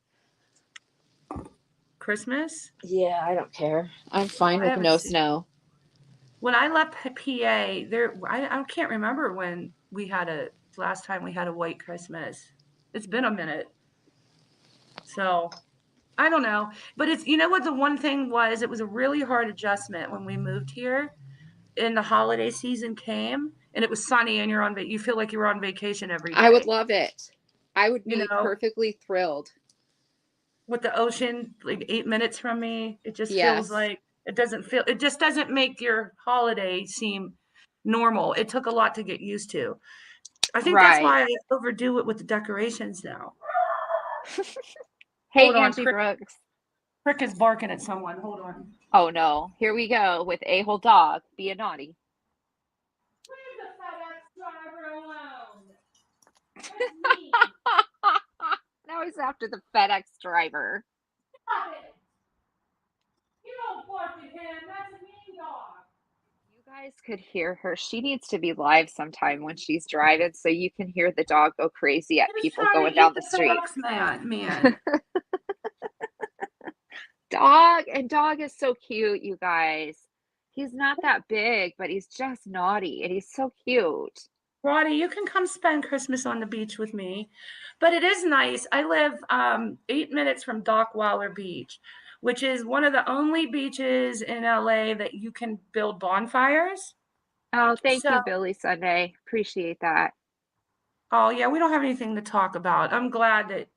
Christmas? Yeah, I don't care. I'm fine with no snow. When I left PA, I can't remember when last time we had a white Christmas. It's been a minute. So I don't know. But it's, what the one thing was, it was a really hard adjustment when we moved here. And the holiday season came and it was sunny and you feel like you're on vacation every day. I would love it. I would be perfectly thrilled. With the ocean like 8 minutes from me, it just feels like it just doesn't make your holiday seem normal. It took a lot to get used to. I think that's why I overdo it with the decorations now. Hey, Auntie Brooks. Rick is barking at someone. Hold on. Oh, no. Here we go with a-hole dog being naughty. Leave the FedEx driver alone. Now he's after the FedEx driver. Stop it. You don't bark at him. That's a mean dog. You guys could hear her. She needs to be live sometime when she's driving so you can hear the dog go crazy at people going down the street. Man. Dog is so cute, you guys. He's not that big, but he's just naughty and he's so cute. Roddy, you can come spend Christmas on the beach with me. But it is nice. I live 8 minutes from Dockweiler Beach, which is one of the only beaches in LA that you can build bonfires. Oh, thank So, you, Billy Sunday. Appreciate that. oh yeah, we don't have anything to talk about. I'm glad that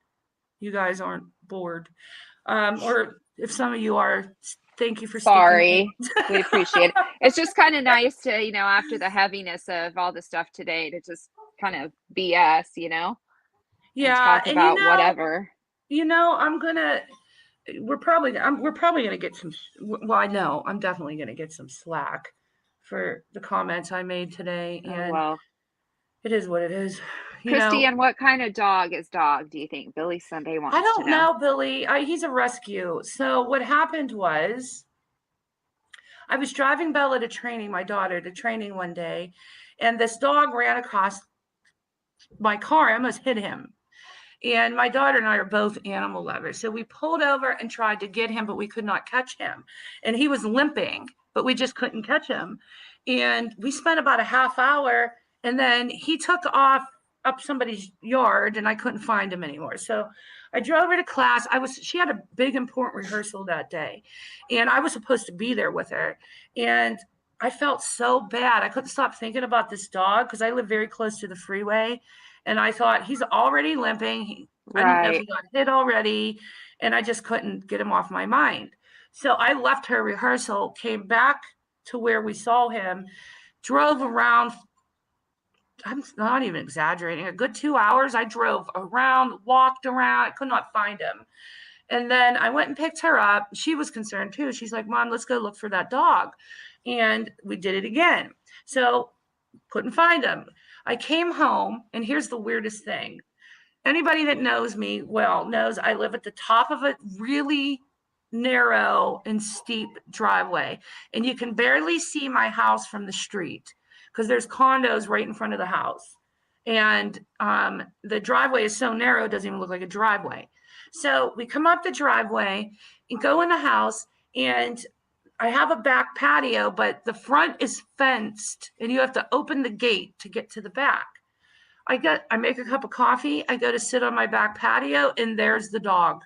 you guys aren't bored. Or if some of you are, thank you for sticking Sorry. around. We appreciate it. It's just kind of nice to, after the heaviness of all the stuff today, to just kind of BS, and Yeah, talk and about whatever. I'm gonna. We're probably gonna get some. Well, I know I'm definitely gonna get some slack for the comments I made today, Oh, and well. it is what it is. You Christy, know, and what kind of dog is dog, do you think? Billy Sunday I wants to don't know. know, Billy. He's a rescue. So what happened was, I was driving Bella to training, my daughter to training one day, and this dog ran across my car. I almost hit him. And my daughter and I are both animal lovers. So we pulled over and tried to get him, but we could not catch him. And he was limping, but we just couldn't catch him. And we spent about a half hour, and then he took off up somebody's yard, and I couldn't find him anymore. So I drove her to class. She had a big important rehearsal that day, and I was supposed to be there with her. And I felt so bad. I couldn't stop thinking about this dog because I live very close to the freeway. And I thought, he's already limping. I didn't know if Right. he got hit already. And I just couldn't get him off my mind. So I left her rehearsal, came back to where we saw him, drove around. I'm not even exaggerating. A good 2 hours. I drove around, walked around. I could not find him. And then I went and picked her up. She was concerned too. She's like, Mom, let's go look for that dog. And we did it again. So couldn't find him. I came home, and here's the weirdest thing. Anybody that knows me well knows I live at the top of a really narrow and steep driveway, and you can barely see my house from the street because there's condos right in front of the house. And the driveway is so narrow, it doesn't even look like a driveway. So we come up the driveway and go in the house, and I have a back patio, but the front is fenced, and you have to open the gate to get to the back. I make a cup of coffee, I go to sit on my back patio, and there's the dog.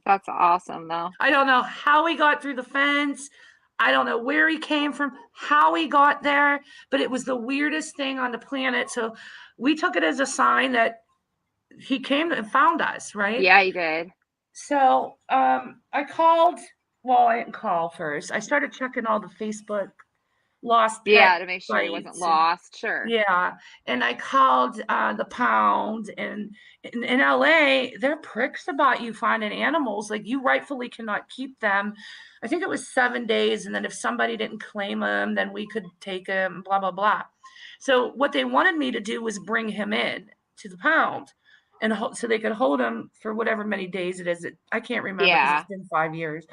That's awesome, though. I don't know how he got through the fence. I don't know where he came from, how he got there, but it was the weirdest thing on the planet. So we took it as a sign that he came and found us, right? Yeah, he did. So I called. Well, I didn't call first. I started checking all the Facebook lost pet Yeah, to make sure he wasn't sites. And, lost. Sure. yeah, and I called the pound, and in LA, they're pricks about you finding animals. Like, you rightfully cannot keep them. I think it was 7 days, and then if somebody didn't claim them, then we could take them. Blah blah blah. So what they wanted me to do was bring him in to the pound, and so they could hold him for whatever many days it is. I can't remember because Yeah. it's been 5 years.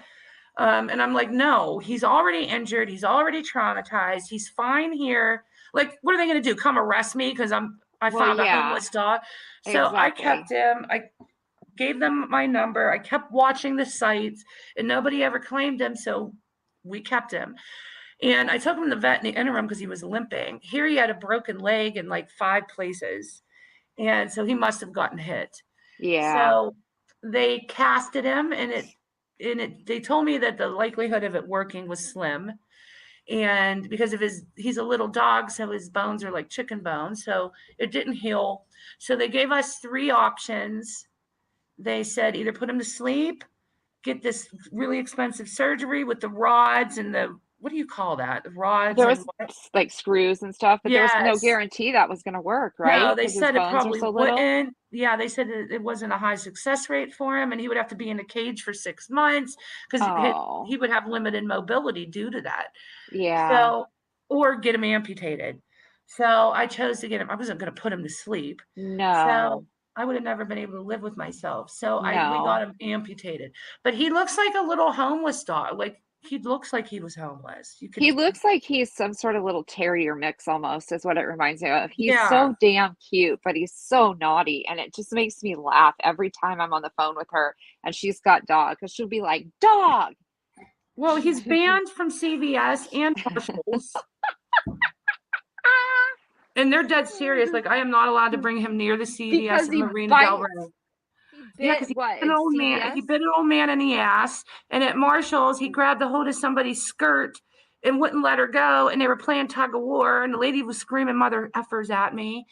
And I'm like, no, he's already injured. He's already traumatized. He's fine here. Like, what are they going to do? Come arrest me because I Well, found a yeah, homeless dog. So I exactly. kept him. I gave them my number. I kept watching the sites, and nobody ever claimed him. So we kept him. And I took him to the vet in the interim because he was limping. Here he had a broken leg in like 5 places. And so he must have gotten hit. Yeah. So they casted him, and they told me that the likelihood of it working was slim. And because of he's a little dog, so his bones are like chicken bones, so it didn't heal. So they gave us 3 options. They said either put him to sleep, get this really expensive surgery with the rods and the, what do you call that? The rods There and was what? like screws and stuff, but there was no Yes. guarantee that was going to work, No, right? they Because his said it bones are probably so little. wouldn't. Yeah, they said it wasn't a high success rate for him, and he would have to be in a cage for 6 months because he Oh, would have limited mobility due to that. yeah. So, or get him amputated. So I chose to get him. I wasn't going to put him to sleep. So No, I would have never been able to live with myself. So we got no. him amputated. But he looks like a little homeless dog. Like, he looks like he was homeless. You could, He looks like he's some sort of little terrier mix almost, is what it reminds me of. He's yeah. so damn cute, but he's so naughty. And it just makes me laugh every time I'm on the phone with her and she's got dog because she'll be like, dog. Well, he's banned from CVS and Marshalls. And they're dead serious. Like, I am not allowed to bring him near the CVS Because in he Marina Del bites. Rey. He Yeah, bit because he what bit an in old man. He CVS? bit an old man in the ass. And at Marshall's, he grabbed the hold of somebody's skirt and wouldn't let her go. And they were playing tug of war. And the lady was screaming mother effers at me.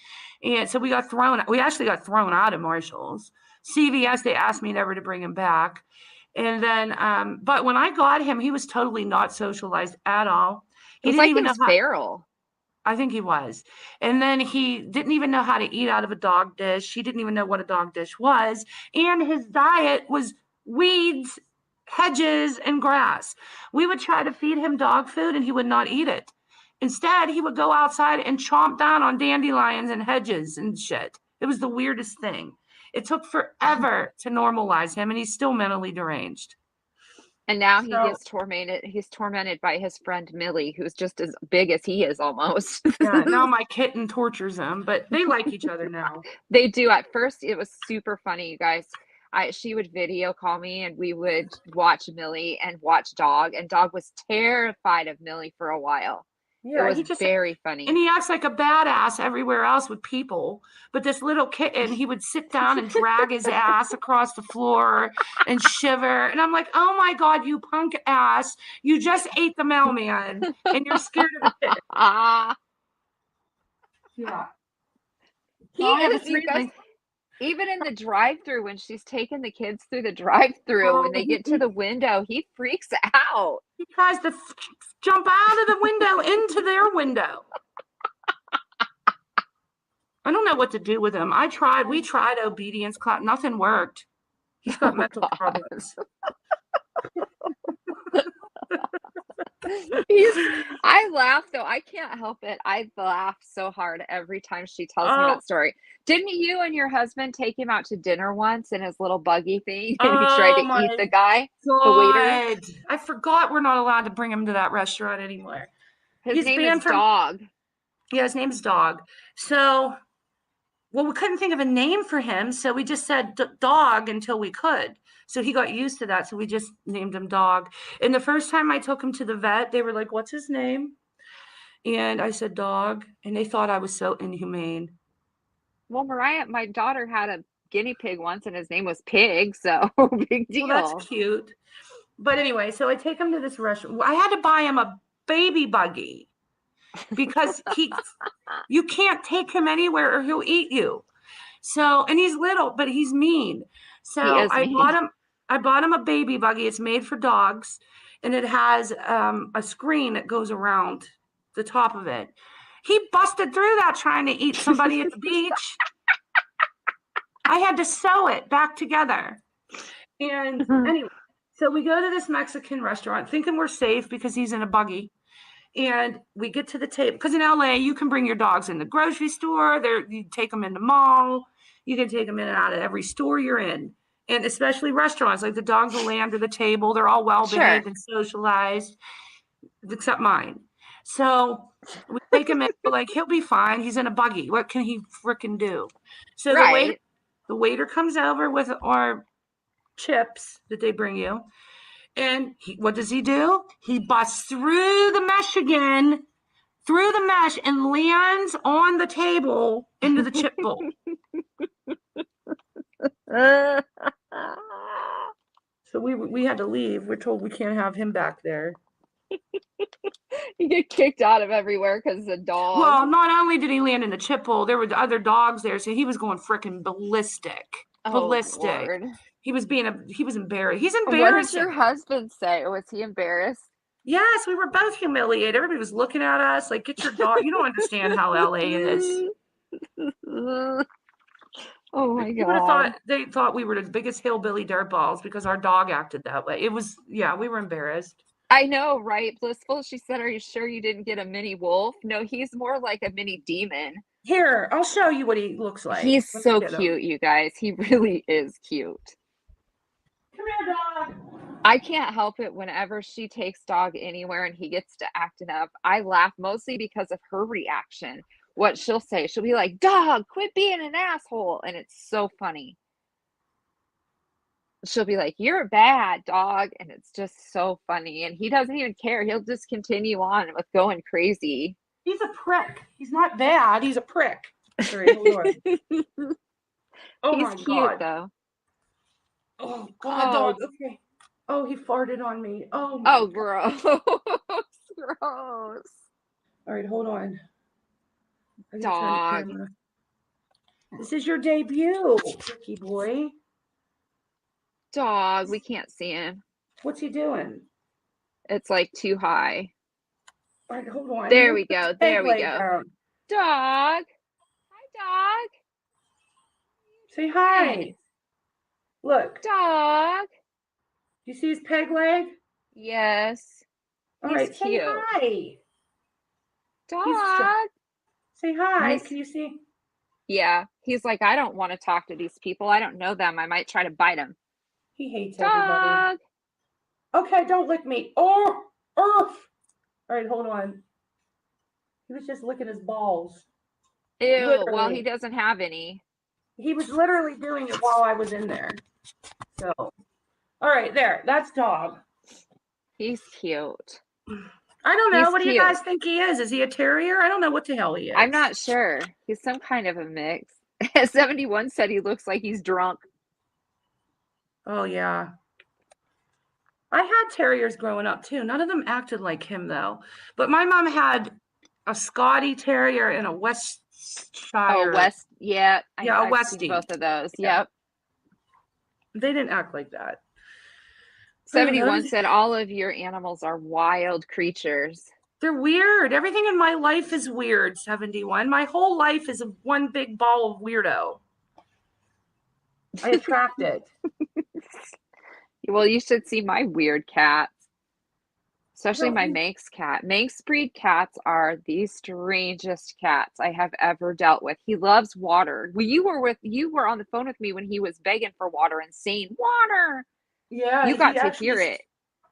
And so we got thrown. We actually got thrown out of Marshall's. CVS, they asked me never to bring him back. And then, but when I got him, he was totally not socialized at all. It He was didn't like he even know was how. feral. I think he was. And then he didn't even know how to eat out of a dog dish. He didn't even know what a dog dish was. And his diet was weeds, hedges, and grass. We would try to feed him dog food and he would not eat it. Instead, he would go outside and chomp down on dandelions and hedges and shit. It was the weirdest thing. It took forever to normalize him, and he's still mentally deranged. And now he So, gets tormented. He's tormented by his friend Millie, who's just as big as he is almost. yeah, now my kitten tortures him, but they like each other now. They do. At first, it was super funny, you guys. She would video call me and we would watch Millie and watch Dog, and Dog was terrified of Millie for a while. It Yeah, was he just very and funny. he acts like a badass everywhere else with people. But this little kitten, he would sit down and drag his ass across the floor and shiver. And I'm like, oh my God, you punk ass. You just ate the mailman and you're scared of the kitten. Ah, Yeah. he So I have a is, you three guys. leg. Even in the drive-through, when she's taking the kids through the drive-through, Oh, when they get to the window, he freaks out. he tries to jump out of the window into their window. I don't know what to do with him. We tried obedience class. Nothing worked. He's got Oh mental God. problems. I laugh though. I can't help it. I laugh so hard every time she tells me Oh, that story. Didn't you and your husband take him out to dinner once in his little buggy thing and he tried oh to eat my the guy, the waiter? God. I forgot we're not allowed to bring him to that restaurant anymore. His He's name is banned from, Dog. yeah, his name's Dog. So, well, we couldn't think of a name for him. So we just said Dog until we could. So he got used to that. So we just named him Dog. And the first time I took him to the vet, they were like, what's his name? And I said, Dog. And they thought I was so inhumane. Well, Mariah, my daughter had a guinea pig once and his name was Pig, so big Well, that's deal. cute. But anyway, so I take him to this restaurant. I had to buy him a baby buggy because you can't take him anywhere or he'll eat you. So, and he's little, but he's mean. He So is mean. I bought him a baby buggy. It's made for dogs and it has a screen that goes around the top of it. He busted through that trying to eat somebody at the beach. I had to sew it back together. And anyway, so we go to this Mexican restaurant thinking we're safe because he's in a buggy. And we get to the table because in LA you can bring your dogs in the grocery store. There, you take them in the mall. You can take them in and out of every store you're in, and especially restaurants. Like the dogs will lay under the table. They're all well Sure. behaved and socialized, except mine. So we take him in. We're like, he'll be fine. He's in a buggy. What can he frickin' do? So Right. the waiter comes over with our chips that they bring you. And what does he do? He busts through the mesh again, through the mesh, and lands on the table into the chip bowl. So we had to leave. We're told we can't have him back there. You get kicked out of everywhere because the dog. Well, not only did he land in the chip bowl, there were other dogs there, so he was going freaking ballistic. Oh Ballistic. Lord. He was embarrassed. He's What did embarrassing. your husband say? Was he embarrassed? Yes, we were both humiliated. Everybody was looking at us like, get your dog. You don't understand how LA is. Oh my You would have God. thought they thought we were the biggest hillbilly dirtballs because our dog acted that way. It was, yeah, we were embarrassed. I know, right? Blissful. She said, "Are you sure you didn't get a mini wolf?" No, he's more like a mini demon. Here, I'll show you what he looks like. He's Let me so get him. cute, you guys. He really is cute. Come here, dog. I can't help it whenever she takes Dog anywhere and he gets to acting up. I laugh mostly because of her reaction. What she'll say, she'll be like, "Dog, quit being an asshole." And it's so funny. She'll be like, "You're bad, Dog." And it's just so funny. And he doesn't even care. He'll just continue on with going crazy. He's a prick. He's not bad. He's a prick. All right, hold on. Oh He's my cute God. though. Oh God, Oh, dog. Okay. Oh, he farted on me. Oh my oh, God. gross. Gross. All right, hold on. I gotta turn the Dog. camera. This is your debut, Ricky boy. Dog. We can't see him. What's he doing? It's like too high. All right, hold on. He There won't we put his go. peg There we leg go. down. Dog. Hi, dog. Say Hey, hi. Look. dog. Do you see his peg leg? Yes. All He's right, say cute. hi. He's Dog. say hi. He's, Can you see? yeah. He's like, I don't want to talk to these people. I don't know them. I might try to bite him. He hates everybody. Dog. Okay, don't lick me. Oh, earth. All right, hold on. He was just licking his balls. Ew. Well, he Literally. doesn't have any. He was literally doing it while I was in there. So, all right, there. That's dog. He's cute. I don't know. He's What do you cute. guys think he is? Is he a terrier? I don't know what the hell he I'm is. not sure. He's some kind of a mix. 71 said he looks like he's drunk. Oh, yeah. I had terriers growing up too. None of them acted like him though. But my mom had a Scotty Terrier and a Oh, Westshire. West. Yeah, Yeah, a I've seen Westie. both of those. Yeah. Yep. They didn't act like that. I don't know. 71 said all of your animals are wild creatures. They're weird. Everything in my life is weird, 71. My whole life is one big ball of weirdo. I attract it. Well, you should see my weird cats, I especially don't my Manx cat. Manx breed cats are the strangest cats I have ever dealt with. He loves water. Well, you were on the phone with me when he was begging for water and saying water. yeah, You got to hear it.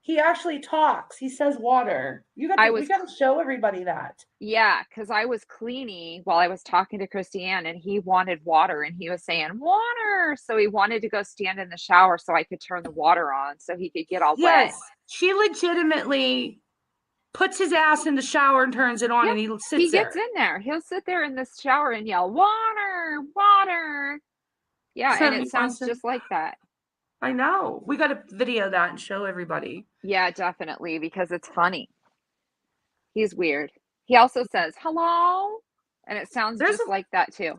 he actually talks. He says water. I We was got to show everybody that. Yeah, because I was cleaning while I was talking to Christiane and he wanted water and he was saying, water. So he wanted to go stand in the shower so I could turn the water on so he could get all wet. Yes, she legitimately puts his ass in the shower and turns it on Yep. and he He sits gets there. in there. He'll sit there in the shower and yell, water, water. Yeah, and it 71 sounds cents. just like that. I know. We got to video that and show everybody. Yeah, definitely, because it's funny. He's weird. He also says, hello. And it sounds There's a, just like that too.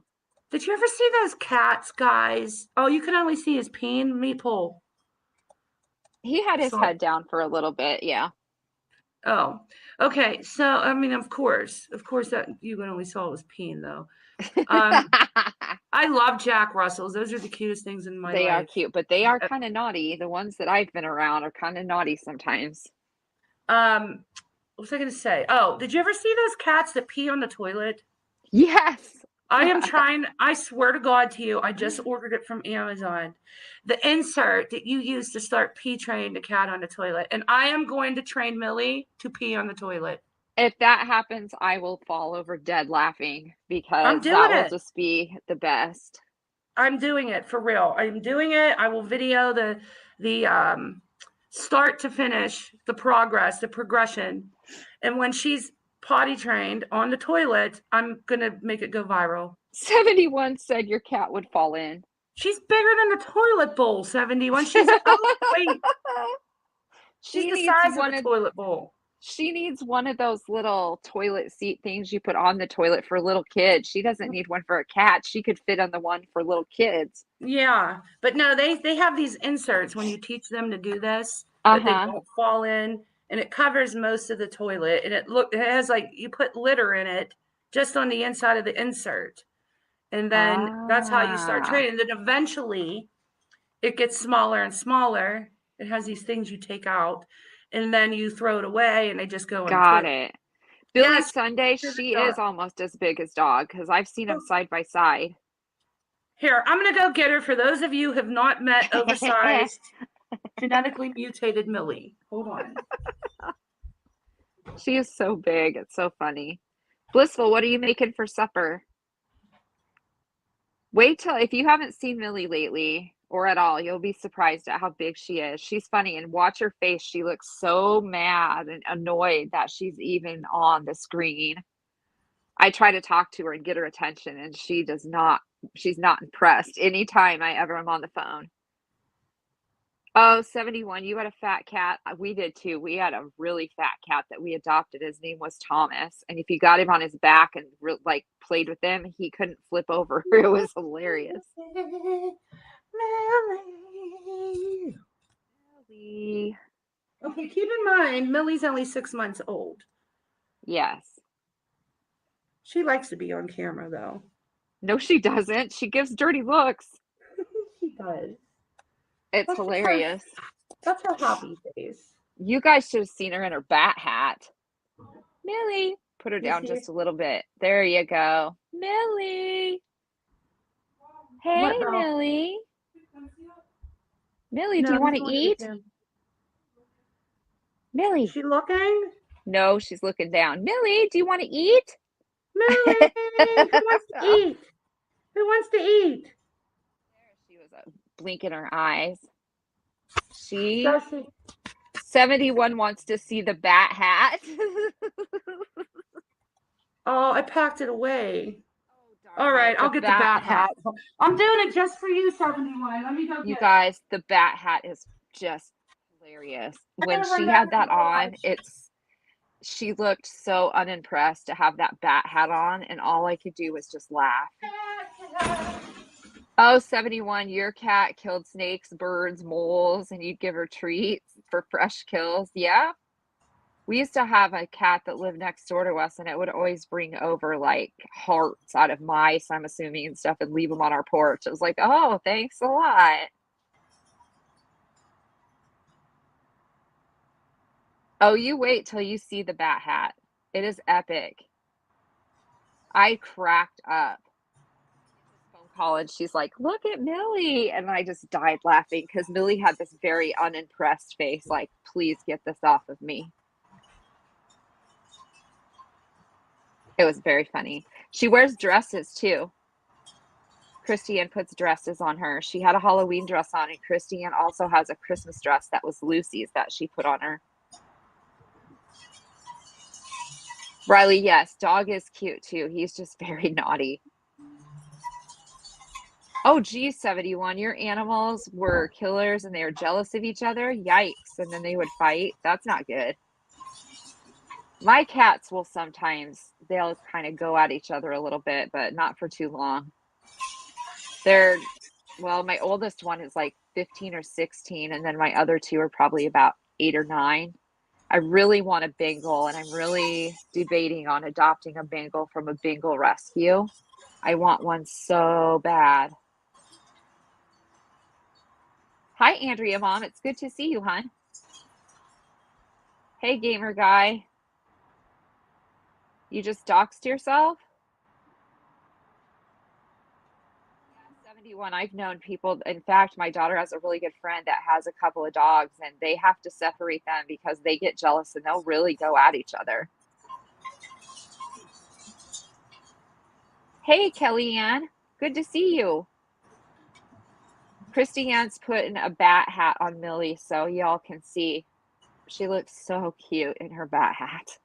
did you ever see those cats, guys? Oh, you can only see his peen. Meat pull. He had his So, head down for a little bit. Yeah. oh, okay. So, I mean, of course, that you only saw was peen, though. I love Jack Russells. Those are the cutest things in my They are life. cute, but they are kind of naughty. The ones that I've been around are kind of naughty sometimes. What was I going to say? Oh, did you ever see those cats that pee on the toilet? Yes. I swear to God to you, I just ordered it from Amazon. The insert that you use to start pee training the cat on the toilet. And I am going to train Millie to pee on the toilet. If that happens, I will fall over dead laughing I'm because doing that will it. just be the best. I'm doing it for real. I'm doing it. I will video the start to finish, the progress, the progression. And when she's potty trained on the toilet, I'm going to make it go viral. 71 said your cat would fall in. She's bigger than the toilet bowl, 71. She's overweight. She's the size of the toilet bowl. She needs one of those little toilet seat things you put on the toilet for little kids. She doesn't need one for a cat. She could fit on the one for little kids. Yeah, but no, they have these inserts when you teach them to do this that they don't fall in, and it covers most of the toilet, and it has like you put litter in it just on the inside of the insert, and then that's how you start training. Then eventually, it gets smaller and smaller. It has these things you take out, and then you throw it away, and they just go in the Got toilet. it. Billy Yes, Sunday, she is almost as big as Dog because I've seen them side by side. Here, I'm going to go get her. For those of you who have not met oversized, genetically mutated Millie. Hold on. She is so big. It's so funny. Blissful, what are you making for supper? Wait till, if you haven't seen Millie lately or at all, you'll be surprised at how big she is. She's funny, and watch her face. She looks so mad and annoyed that she's even on the screen. I try to talk to her and get her attention, and she's not impressed anytime I ever am on the phone. Oh, 71, you had a fat cat. We did too. We had a really fat cat that we adopted. His name was Thomas. And if you got him on his back and like played with him, he couldn't flip over. It was hilarious. Millie. Okay, keep in mind, Millie's only 6 months old. Yes. She likes to be on camera, though. No, she doesn't. She gives dirty looks. She does. It's hilarious. That's her hobby face. You guys should have seen her in her bat hat. Millie, put her down just a little bit. There you go. Millie. Hey, Millie. Millie, do you want to eat? Millie. Is she looking? No, she's looking down. Millie, do you want to eat? Millie, who wants to eat? Who wants to eat? She was blinking her eyes. 71 wants to see the bat hat. Oh, I packed it away. Oh, all right, I'll get the bat hat. I'm doing it just for you, 71. Let me go get it. You guys, the bat hat is just hilarious. When she had that on, she looked so unimpressed to have that bat hat on, and all I could do was just laugh. Oh, 71, your cat killed snakes, birds, moles, and you'd give her treats for fresh kills. Yeah. We used to have a cat that lived next door to us, and it would always bring over like hearts out of mice, I'm assuming, and stuff, and leave them on our porch. It was like, oh, thanks a lot. Oh, you wait till you see the bat hat. It is epic. I cracked up. Phone call, and she's like, look at Millie. And I just died laughing because Millie had this very unimpressed face, like, please get this off of me. It was very funny. She wears dresses too. Christiane puts dresses on her. She had a Halloween dress on, and Christiane also has a Christmas dress that was Lucy's that she put on her. Riley, yes, dog is cute too. He's just very naughty. Oh, geez, 71, your animals were killers and they were jealous of each other? Yikes. And then they would fight? That's not good. My cats will sometimes, they'll kind of go at each other a little bit, but not for too long. Well, my oldest one is like 15 or 16, and then my other two are probably about 8 or 9. I really want a Bengal, and I'm really debating on adopting a Bengal from a Bengal rescue. I want one so bad. Hi, Andrea, Mom. It's good to see you, hon. Hey, gamer guy. You just doxed yourself? 71, I've known people. In fact, my daughter has a really good friend that has a couple of dogs, and they have to separate them because they get jealous and they'll really go at each other. Hey, Kellyanne. Good to see you. Christiane's putting a bat hat on Millie so y'all can see. She looks so cute in her bat hat.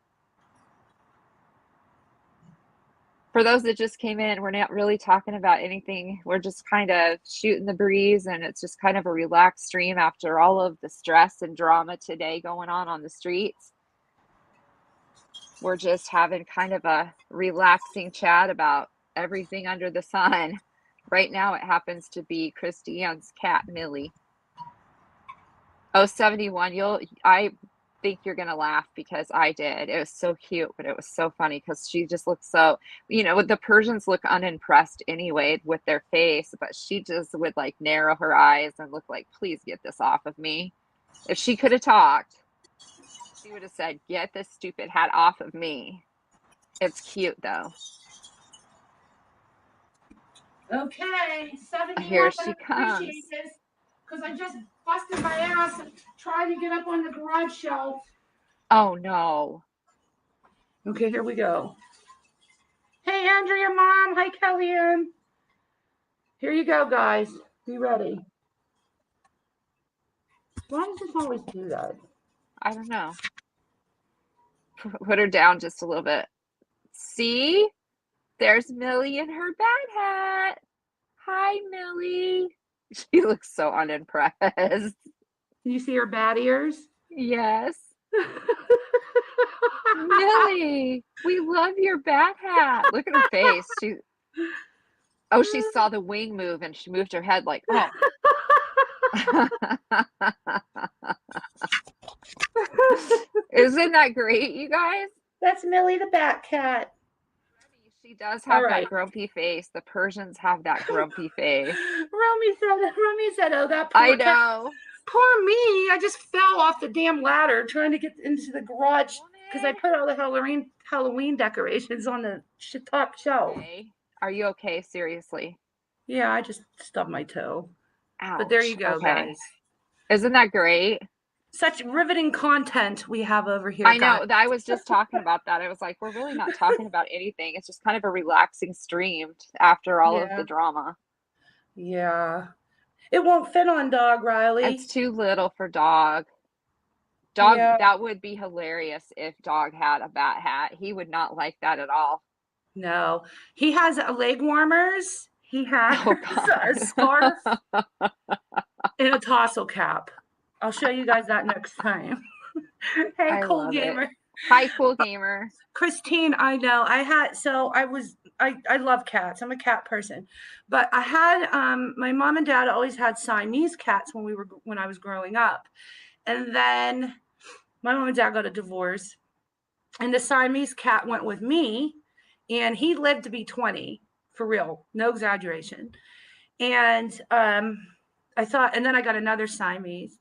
For those that just came in, we're not really talking about anything. We're just kind of shooting the breeze, and it's just kind of a relaxed stream after all of the stress and drama today going on the streets. We're just having kind of a relaxing chat about everything under the sun. Right now, it happens to be Christiane's cat, Millie. Oh, 71, I think you're going to laugh because I did. It was so cute, but it was so funny because she just looked so, the Persians look unimpressed anyway with their face, but she just would like narrow her eyes and look like, please get this off of me. If she could have talked, she would have said, get this stupid hat off of me. It's cute though. Okay, 71. Here she comes. Because I just busted my ass trying to get up on the garage shelf. Oh no. Okay, here we go. Hey, Andrea, Mom. Hi, Kellyanne. Here you go, guys. Be ready. Why does this always do that? I don't know. Put her down just a little bit. See? There's Millie in her bad hat. Hi, Millie. She looks so unimpressed. You see her bad ears? Yes. Millie, we love your bat hat. Look at her face. She saw the wing move and she moved her head like, oh. Isn't that great, you guys? That's Millie the Bat Cat. She does have that grumpy face. The Persians have that grumpy face. Romy said, oh, that I know. Poor me. I just fell off the damn ladder trying to get into the garage because I put all the Halloween decorations on the top shelf. Okay. Are you okay? Seriously? Yeah, I just stubbed my toe. Ouch. But there you go, guys. Isn't that great? Such riveting content we have over here. I know. I was just talking about that. I was like, we're really not talking about anything. It's just kind of a relaxing stream after all of the drama. Yeah. It won't fit on Dog, Riley. It's too little for Dog. Dog, that would be hilarious if Dog had a bat hat. He would not like that at all. No. He has leg warmers. He has a scarf and a tassel cap. I'll show you guys that next time. Hey, Cool Gamer. Hi, Cool Gamer. Christine, I know. I love cats. I'm a cat person. But I had my mom and dad always had Siamese cats when I was growing up. And then my mom and dad got a divorce. And the Siamese cat went with me, and he lived to be 20, for real, no exaggeration. And I thought, and then I got another Siamese.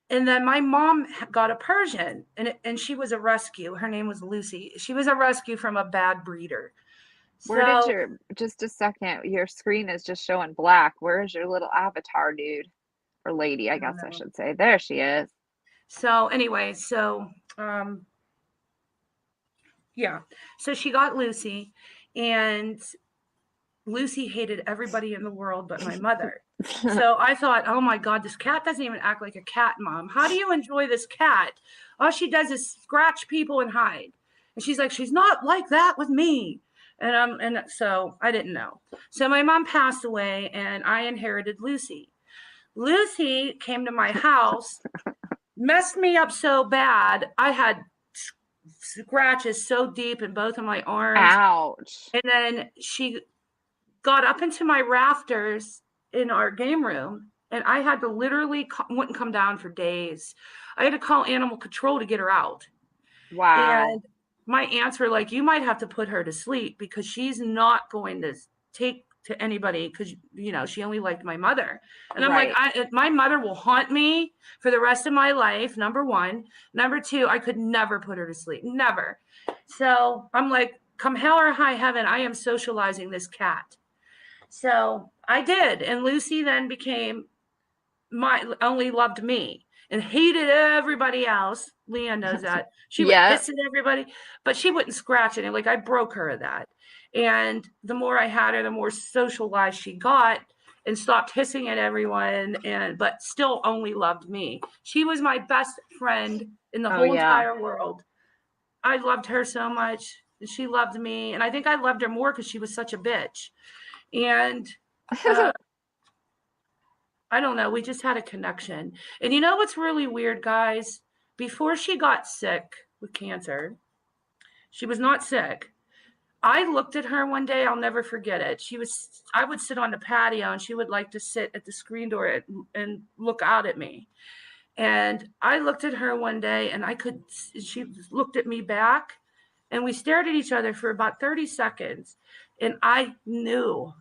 And then my mom got a Persian, and she was a rescue. Her name was Lucy. She was a rescue from a bad breeder. Just a second, your screen is just showing black. Where is your little avatar, dude? Or lady, I guess I should say. There she is. So anyway, yeah. So she got Lucy, and Lucy hated everybody in the world but my mother. So I thought, oh my God, this cat doesn't even act like a cat, Mom. How do you enjoy this cat? All she does is scratch people and hide. And she's like, she's not like that with me. And so I didn't know. So my mom passed away, and I inherited Lucy. Lucy came to my house, messed me up so bad. I had scratches so deep in both of my arms. Ouch. And then she got up into my rafters in our game room, and I had to literally wouldn't come down for days. I had to call animal control to get her out. Wow. And my aunts were like, you might have to put her to sleep because she's not going to take to anybody because, she only liked my mother. And I'm like, my mother will haunt me for the rest of my life, number one. Number two, I could never put her to sleep. Never. So I'm like, come hell or high heaven, I am socializing this cat. So I did. And Lucy then only loved me and hated everybody else. Leanne knows that. She would hiss at everybody, but she wouldn't scratch it. Like, I broke her of that. And the more I had her, the more socialized she got and stopped hissing at everyone, but still only loved me. She was my best friend in the whole entire world. I loved her so much. And she loved me. And I think I loved her more because she was such a bitch. And I don't know. We just had a connection. And you know what's really weird, guys? Before she got sick with cancer, she was not sick. I looked at her one day. I'll never forget it. I would sit on the patio, and she would like to sit at the screen door and look out at me. And I looked at her one day, and she looked at me back, and we stared at each other for about 30 seconds. And I knew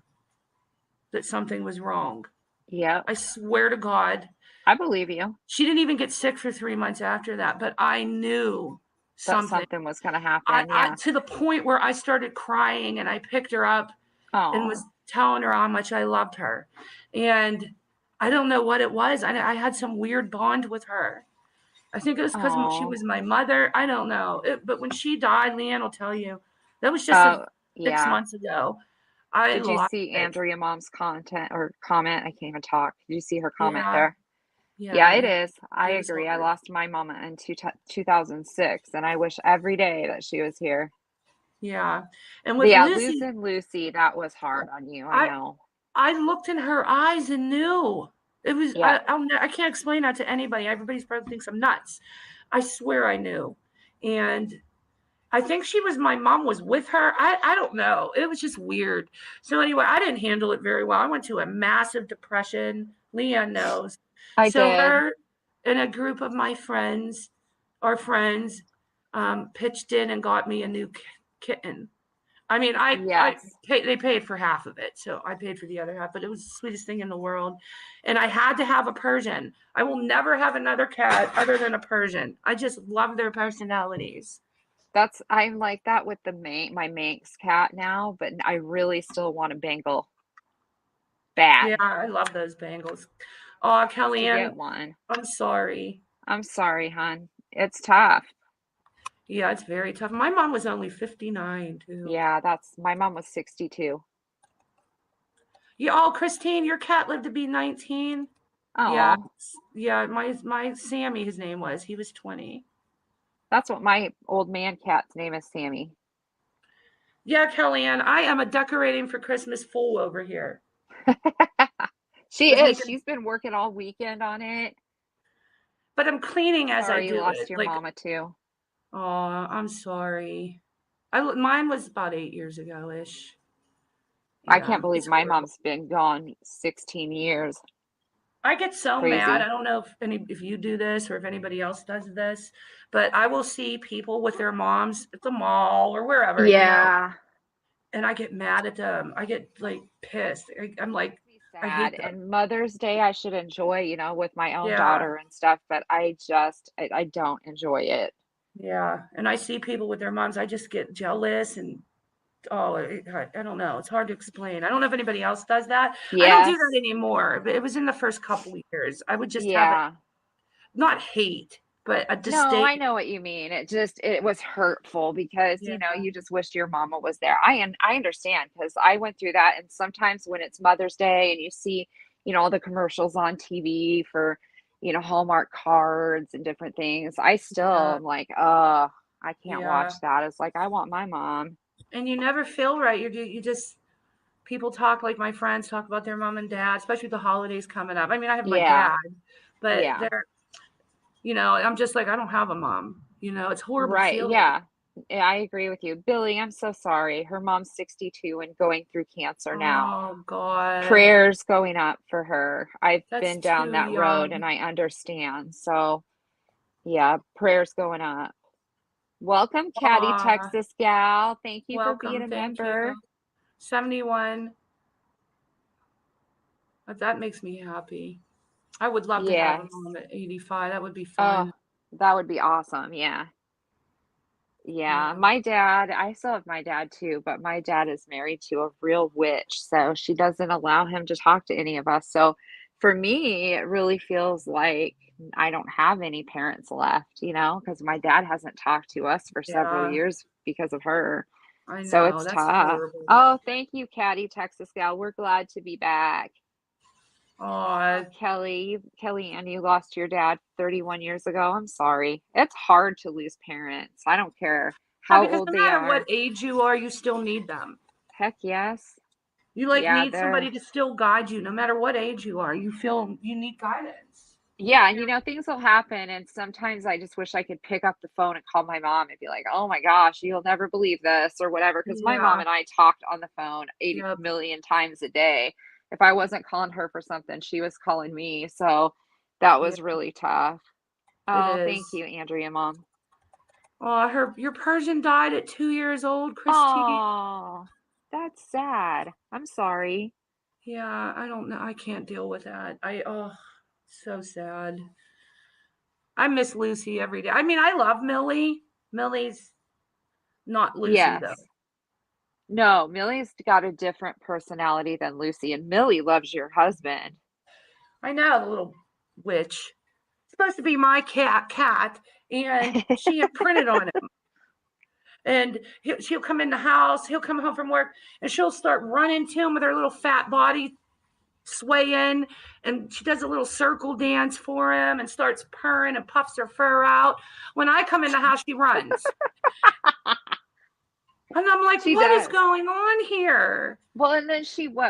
that something was wrong. Yeah. I swear to God. I believe you. She didn't even get sick for 3 months after that, but I knew something was going to happen. To the point where I started crying, and I picked her up and was telling her how much I loved her. And I don't know what it was. I had some weird bond with her. I think it was because she was my mother. I don't know. But when she died, Leanne will tell you, that was just 6 months ago. Did you see Andrea Mom's content or comment? I can't even talk. Did you see her comment there? Yeah, it is. I agree. I lost my mama in 2006, and I wish every day that she was here. Yeah. And with Yeah, Lucy, losing Lucy, that was hard on you. I I know. I looked in her eyes and knew. It was Yeah. I can't explain that to anybody. Everybody's probably thinks I'm nuts. I swear I knew. And I think she was my mom was with her. I don't know. It was just weird. So anyway, I didn't handle it very well. I went to a massive depression. Leanne knows. I So did. her and a group of my friends, our friends, pitched in and got me a new kitten. I mean, Yes. they paid for half of it, so I paid for the other half, but it was the sweetest thing in the world. And I had to have a Persian. I will never have another cat other than a Persian. I just love their personalities. I'm like that with my Manx cat now, but I really still want a Bengal Yeah, bad I love those Bengals. Oh, to get Kellyanne, one. I'm sorry. I'm sorry, hon. It's tough. Yeah, it's very tough. My mom was only 59 too. Yeah, that's my mom was 62. Yeah, oh, Christine, your cat lived to be 19. Yeah, Oh, yeah. My Sammy, his name was. He was 20. that's what my old man cat's name is, Sammy. Yeah, Kellyanne, I am a decorating for Christmas fool over here. She Was is. making, She's been working all weekend on it. but I'm cleaning as I Sorry you do lost it. your Like, mama too. oh, I'm sorry. Mine was about 8 years ago ish. I can't Yeah, believe it's my horrible. mom's been gone 16 years. I get so mad. I Crazy. don't know if you do this or if anybody else does this, but I will see people with their moms at the mall or wherever, Yeah. and I get mad at them. I get like pissed. I'm like, Makes me I sad. hate them. And Mother's Day I should enjoy, with my own Yeah, daughter and stuff, but I don't enjoy it. yeah. And I see people with their moms. I just get jealous and oh, I don't know. It's hard to explain. I don't know if anybody else does that. I don't do that Yes. anymore, but it was in the first couple of years. I would just have it, Yeah. not hate, but a No, disdain. I know what you mean. It was hurtful because, Yeah, you just wished your mama was there. I understand because I went through that, and sometimes when it's Mother's Day and you see, all the commercials on TV for, Hallmark cards and different things, I still yeah, am like, I can't yeah. watch that. It's like I want my mom. And you never feel right. You just people talk like my friends talk about their mom and dad, especially with the holidays coming up. I mean, I have my Yeah. dad, but Yeah. I'm just like I don't have a mom. It's a horrible Right. feeling. Yeah. Yeah, I agree with you. Billy, I'm so sorry. Her mom's 62 and going through cancer now. Oh God, Prayers going up for her. I've that's been down too that road young. and I understand. So, yeah, prayers going up. Welcome, Caddy Aw, Texas gal. Thank you for being welcome. a Thank you. member. 71. That makes me happy. I would love to have a Yes. mom at 85. That would be Oh, fun. that would be awesome. Yeah. Yeah. Yeah. My dad, I still have my dad too, but my dad is married to a real witch. So she doesn't allow him to talk to any of us. So for me, it really feels like I don't have any parents left, because my dad hasn't talked to us for several Yeah. years because of her. I So know. it's That's tough. horrible. Oh, thank you, Caddy, Texas gal. We're glad to be back. Oh, Oh, Kelly Ann, you lost your dad 31 years ago. I'm sorry. It's hard to lose parents. I don't care yeah, how because old no they matter what are. age you are, you still need them. Heck yes. You like Yeah, need somebody to still guide you no matter what age you are. You feel you need guidance. yeah, and things will happen. And sometimes I just wish I could pick up the phone and call my mom and be like, oh my gosh, you'll never believe this or whatever. Because my mom Yeah. and I talked on the phone 80 Yep. million times a day. If I wasn't calling her for something, she was calling me. So that Yeah, was really tough. it Oh, thank is. you, Andrea, mom. Oh, your Persian died at 2 years old, Christine. Oh, that's sad. I'm sorry. Yeah, I don't know. I can't deal with that. So sad. I miss Lucy every day. I mean, I love Millie. Millie's not Lucy though. Yes. No, Millie's got a different personality than Lucy, and Millie loves your husband. I know the little witch. Supposed to be my cat, and she imprinted on him. And she'll come in the house. He'll come home from work, and she'll start running to him with her little fat body swaying, and she does a little circle dance for him and starts purring and puffs her fur out. When I come in the house, she runs. And I'm like, She what is does. going on here? Well, and then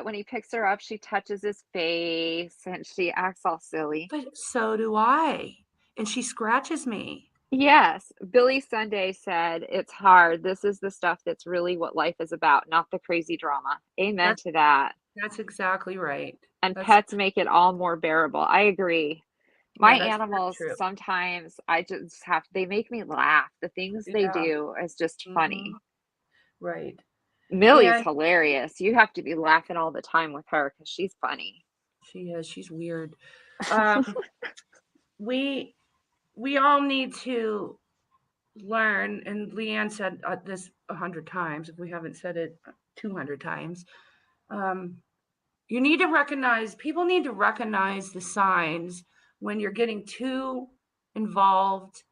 when he picks her up, she touches his face and she acts all silly. But so do I. And she scratches me. Yes, Billy Sunday said, "It's hard. This is the stuff that's really what life is about, not the crazy drama." Amen That's to that. that's exactly right. And That's pets make it all more bearable. I agree. My yeah, that's very animals, true. sometimes I just they make me laugh. The things they Yeah. do is just Hmm. funny. Right. Millie's And hilarious. You have to be laughing all the time with her because she's funny. she is. She's weird. Um, we we all need to learn, and Leanne said this 100 times. If we haven't said it 200 times, um, you need to recognize. People need to recognize the signs when you're getting too involved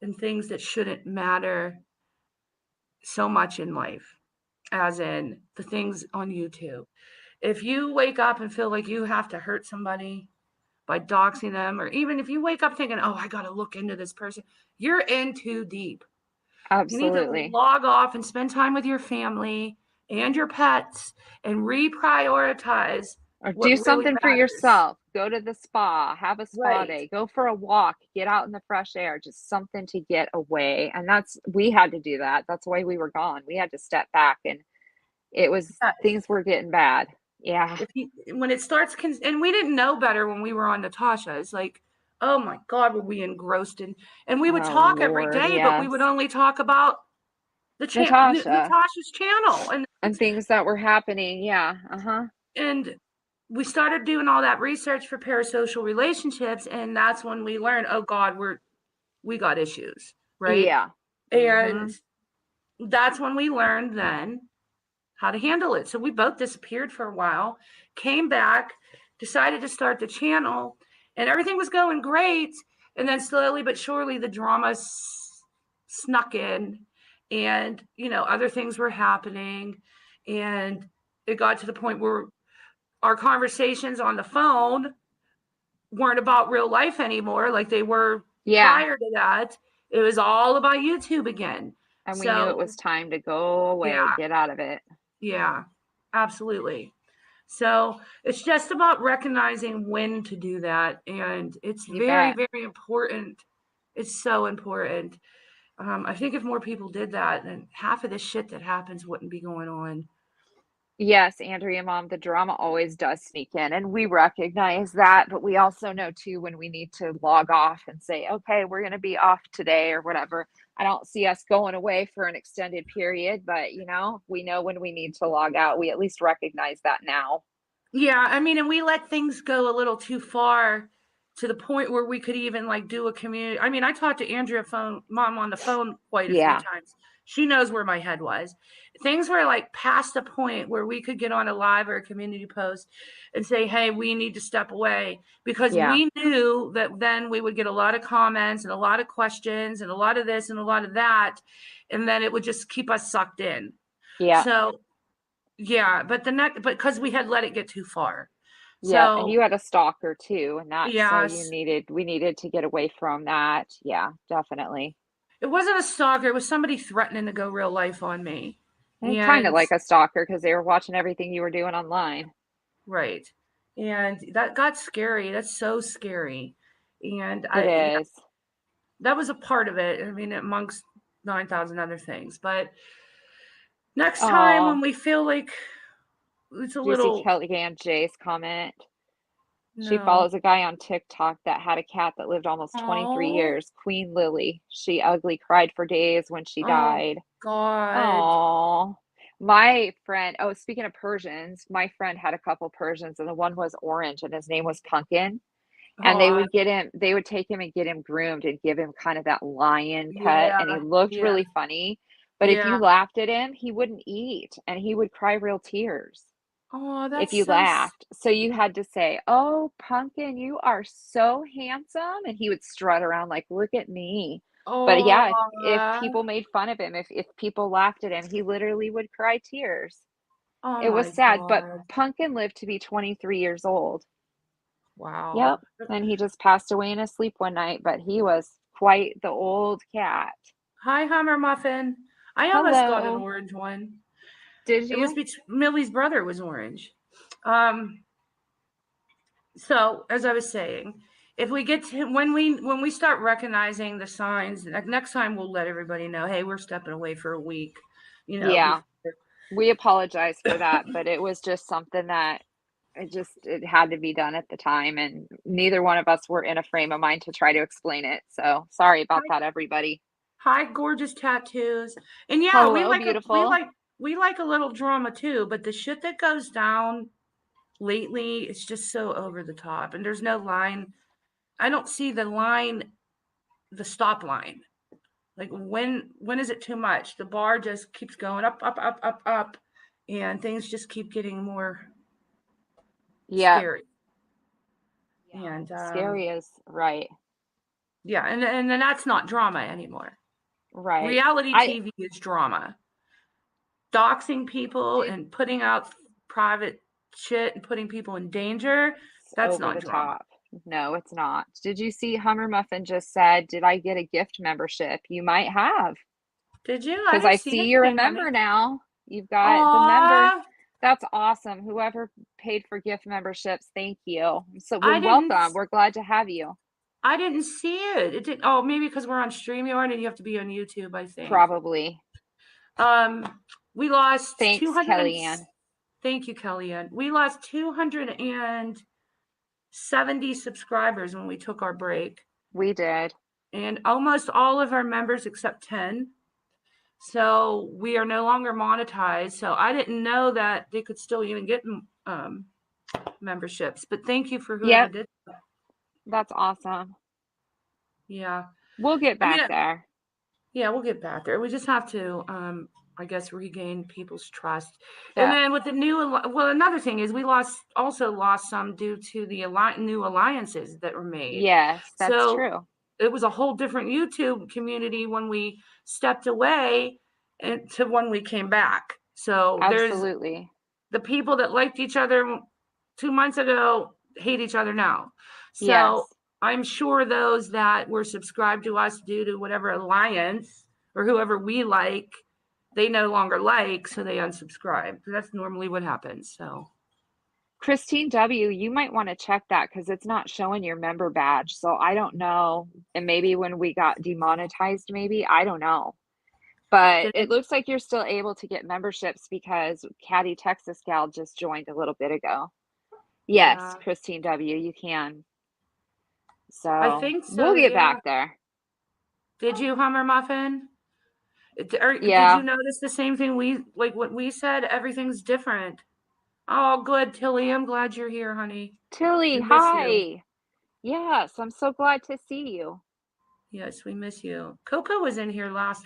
in things that shouldn't matter so much in life, as in the things on YouTube. If you wake up and feel like you have to hurt somebody by doxing them, or even if you wake up thinking, oh, I got to look into this person, you're in too deep. You need to Absolutely. log off and spend time with your family and your pets and reprioritize Or what do really something for matters. yourself. Go to the spa, have a spa Right. day, go for a walk, get out in the fresh air, just something to get away. And we had to do that. That's why we were gone. We had to step back and Yeah. things were getting bad. Yeah. If you, when it starts, and we didn't know better when we were on Natasha. It's like, oh my God, were we engrossed in? And we would Oh, talk every Lord. day, but we would Yes. only talk about Natasha Natasha's channel, and things that were happening. Yeah. Uh-huh. and we started doing all that research for parasocial relationships, and that's when we learned, oh God, we got issues, right? Yeah. And Mhm. that's when we learned then how to handle it. So we both disappeared for a while, came back, decided to start the channel, and everything was going great. And then slowly but surely, the drama snuck in, and other things were happening, and it got to the point where our conversations on the phone weren't about real life anymore, like they were Yeah. prior to that. It was all about YouTube again. And we knew it So was time to go away, yeah, get out of it. yeah, absolutely. So it's just about recognizing when to do that. And it's You very, bet. very important. It's so important. I think if more people did that, then half of the shit that happens wouldn't be going on. Yes, Andrea, mom, the drama always does sneak in, and we recognize that, but we also know too when we need to log off and say, okay, we're going to be off today or whatever. I don't see us going away for an extended period, but we know when we need to log out. We at least recognize that now. Yeah, I mean, and we let things go a little too far to the point where we could even like do a community. I mean, I talked to Andrea mom on the phone quite a few Yeah. times. She knows where my head was. Things were like past the point where we could get on a live or a community post and say, "Hey, we need to step away," because Yeah. we knew that then we would get a lot of comments and a lot of questions and a lot of this and a lot of that, and then it would just keep us sucked in. Yeah. So yeah, but because we had let it get too far. Yeah. And you So had a stalker too, and so yes, we needed to get away from that. Yeah, definitely. it wasn't a stalker. It was somebody threatening to go real life on me. And kind of And like a stalker because they were watching everything you were doing online. right. And that got scary. That's so scary. And It yeah, is. that was a part of it. I mean, amongst 9,000 other things. But next time Oh, when we feel like it's a do you see little, Kellyanne Jay's comment? She no. follows a guy on TikTok that had a cat that lived almost 23 Oh, years, Queen Lily. She ugly cried for days when she oh died. God. Oh, my friend. Oh, speaking of Persians, my friend had a couple Persians, and the one was orange, and his name was Pumpkin. And Oh, they would take him and get him groomed and give him kind of that lion cut, and he yeah, looked yeah, really funny. But if yeah. you laughed at him, he wouldn't eat, and he would cry real tears Oh, if that's you so. laughed. So you had to say, "Oh, Pumpkin, you are so handsome." And he would strut around like, "Look at me." But Oh, yeah, if people made fun of him, if people laughed at him, he literally would cry tears. oh It was my sad, but God. Pumpkin lived to be 23 years old. Wow. Yep. And he just passed away in his sleep one night, but he was quite the old cat. Hi, Hummer Muffin. I almost got an orange one. Did It was you? Millie's brother was orange. So as I was saying, if we get to when we start recognizing the signs, next time we'll let everybody know, hey, we're stepping away for a week. Yeah. Before. We apologize for that, but it was just something that it had to be done at the time, and neither one of us were in a frame of mind to try to explain it. So sorry about that, everybody. Hi, gorgeous tattoos. And yeah, Hello, beautiful. we like a little drama too, but the shit that goes down lately, it's just so over the top. And there's no line. I don't see the line, the stop line. Like when is it too much? The bar just keeps going up, up, up, up, up, and things just keep getting more Yeah. scary. Yeah. And Scary is right. yeah, and then that's not drama anymore. Right. Reality TV is drama. Doxing people and putting out private shit and putting people in danger, that's over not the drama. top. No, it's not. Did you see Hummer Muffin just said, did I get a gift membership? You might have. Did you? I Because didn't I see see you're a anything, member honey. now. You've got the member. Aww. That's awesome. Whoever paid for gift memberships, thank you. So I we're didn't welcome. We're glad to have you. I didn't see it. It didn't. Oh, maybe because we're on StreamYard and you have to be on YouTube, I think. Probably. We lost Thanks, 200 and Kellyanne. thank you, Kellyanne. We lost 270 subscribers when we took our break. We did. And almost all of our members except 10. So we are no longer monetized. So I didn't know that they could still even get memberships. But thank you for whoever did that. That's awesome. Yeah. We'll get back there. Yeah, we'll get back there. We just have to, I guess, regain people's trust. Yeah. And then with the another thing is we also lost some due to the new alliances that were made. Yes, that's true. It was a whole different YouTube community when we stepped away and to when we came back. So absolutely, there's the people that liked each other 2 months ago hate each other now. So yes. I'm sure those that were subscribed to us due to whatever alliance or whoever we like, they no longer like, so they unsubscribe. That's normally what happens. So Christine W., you might want to check that because it's not showing your member badge. So I don't know. And maybe when we got demonetized, maybe, I don't know. But it looks like you're still able to get memberships because Caddy Texas Gal just joined a little bit ago. Yes, yeah. Christine W., you can. So I think so, we'll get back there. Did you, Hummer Muffin? Yeah. Did you notice the same thing what we said? Everything's different. Oh, good, Tilly. I'm glad you're here, honey. Tilly, hi. Yes, I'm so glad to see you. Yes, we miss you. Coco was in here last.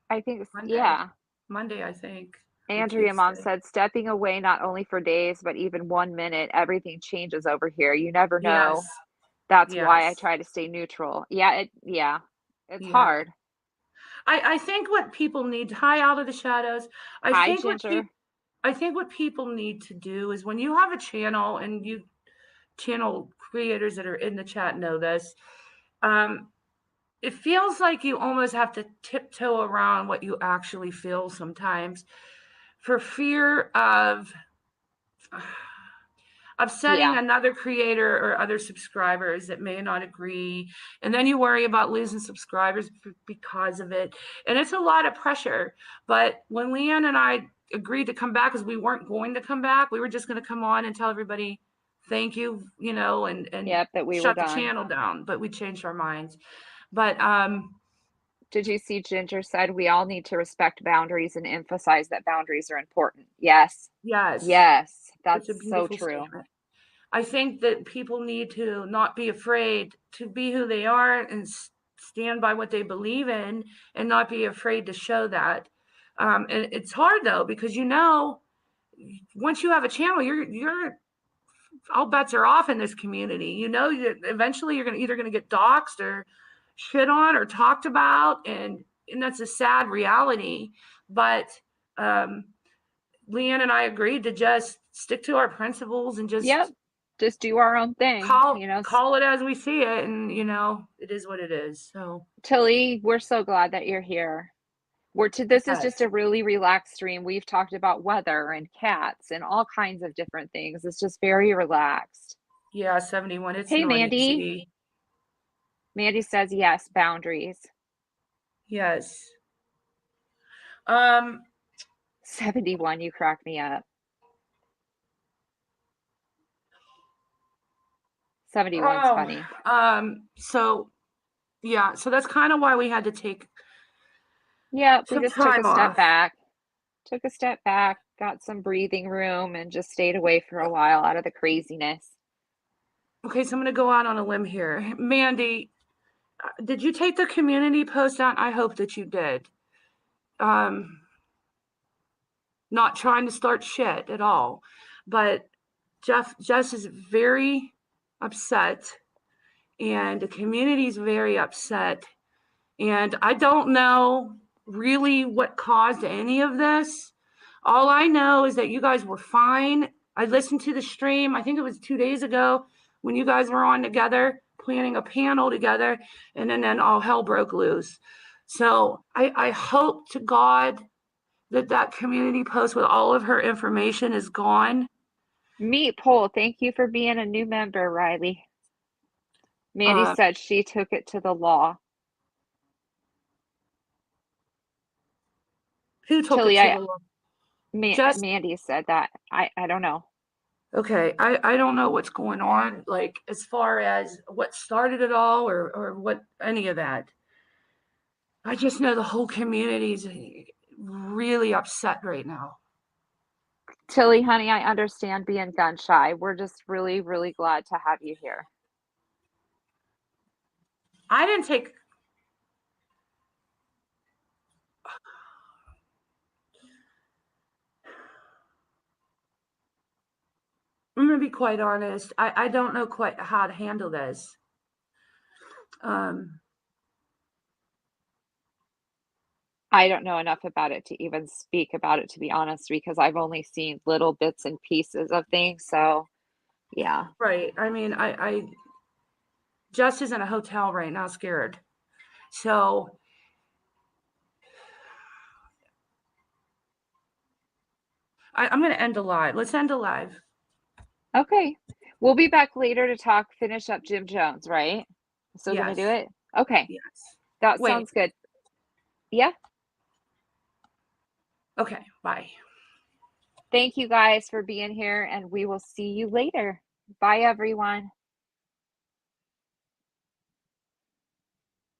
I think, Monday. Yeah. Monday, I think. Andrea Mom said, stepping away not only for days, but even 1 minute, everything changes over here. You never know. Yes. That's why I try to stay neutral. It's hard. I think what people need, hi out of the shadows. Hi, Ginger. I think what people need to do is when you have a channel, and you channel creators that are in the chat know this, it feels like you almost have to tiptoe around what you actually feel sometimes for fear of upsetting another creator or other subscribers that may not agree. And then you worry about losing subscribers because of it. And it's a lot of pressure. But when Leanne and I agreed to come back, because we weren't going to come back, we were just going to come on and tell everybody thank you, and that we shut the channel down. But we changed our minds. But did you see Ginger said we all need to respect boundaries and emphasize that boundaries are important? Yes. That's so true. Statement. I think that people need to not be afraid to be who they are and stand by what they believe in, and not be afraid to show that. And it's hard though, because once you have a channel, you're all bets are off in this community. Eventually you're either going to get doxxed or shit on or talked about, and that's a sad reality. But Leanne and I agreed to just stick to our principles and just do our own thing. Call it as we see it, and it is what it is. So Tilly, we're so glad that you're here. This is Yes. just a really relaxed stream. We've talked about weather and cats and all kinds of different things. It's just very relaxed. Yeah, 71. It's Hey, not Mandy. easy. Mandy says yes, boundaries. Yes. 71, you crack me up. 71's funny. So yeah, so that's kind of why we had to take Yeah, we some just took a time step off. back. Took a step back, got some breathing room, and just stayed away for a while out of the craziness. Okay, so I'm gonna go out on a limb here. Mandy, did you take the community post out? I hope that you did. Not trying to start shit at all, but Jess is very upset, and the community's very upset, and I don't know really what caused any of this. All I know is that you guys were fine. I listened to the stream, I think it was 2 days ago, when you guys were on together, planning a panel together, and then all hell broke loose. So I hope to God that community post with all of her information is gone. Meat poll, thank you for being a new member, Riley. Mandy said she took it to the law. Who took Tilly, it to the law? Mandy said that. I don't know. Okay, I don't know what's going on, like as far as what started it all or what any of that. I just know the whole community's really upset right now. Tilly, honey, I understand being gun shy. We're just really, really glad to have you here. I didn't take. I'm gonna be quite honest. I don't know quite how to handle this. I don't know enough about it to even speak about it, to be honest, because I've only seen little bits and pieces of things. So, yeah. Right. I mean, I Jess is in a hotel right now, scared. So I'm going to end the live. Let's end the live. Okay. We'll be back later to finish up Jim Jones, right? Still going to do it? Okay. Yes. That Wait. sounds good. Yeah. Okay. Bye. Thank you guys for being here, and we will see you later. Bye, everyone.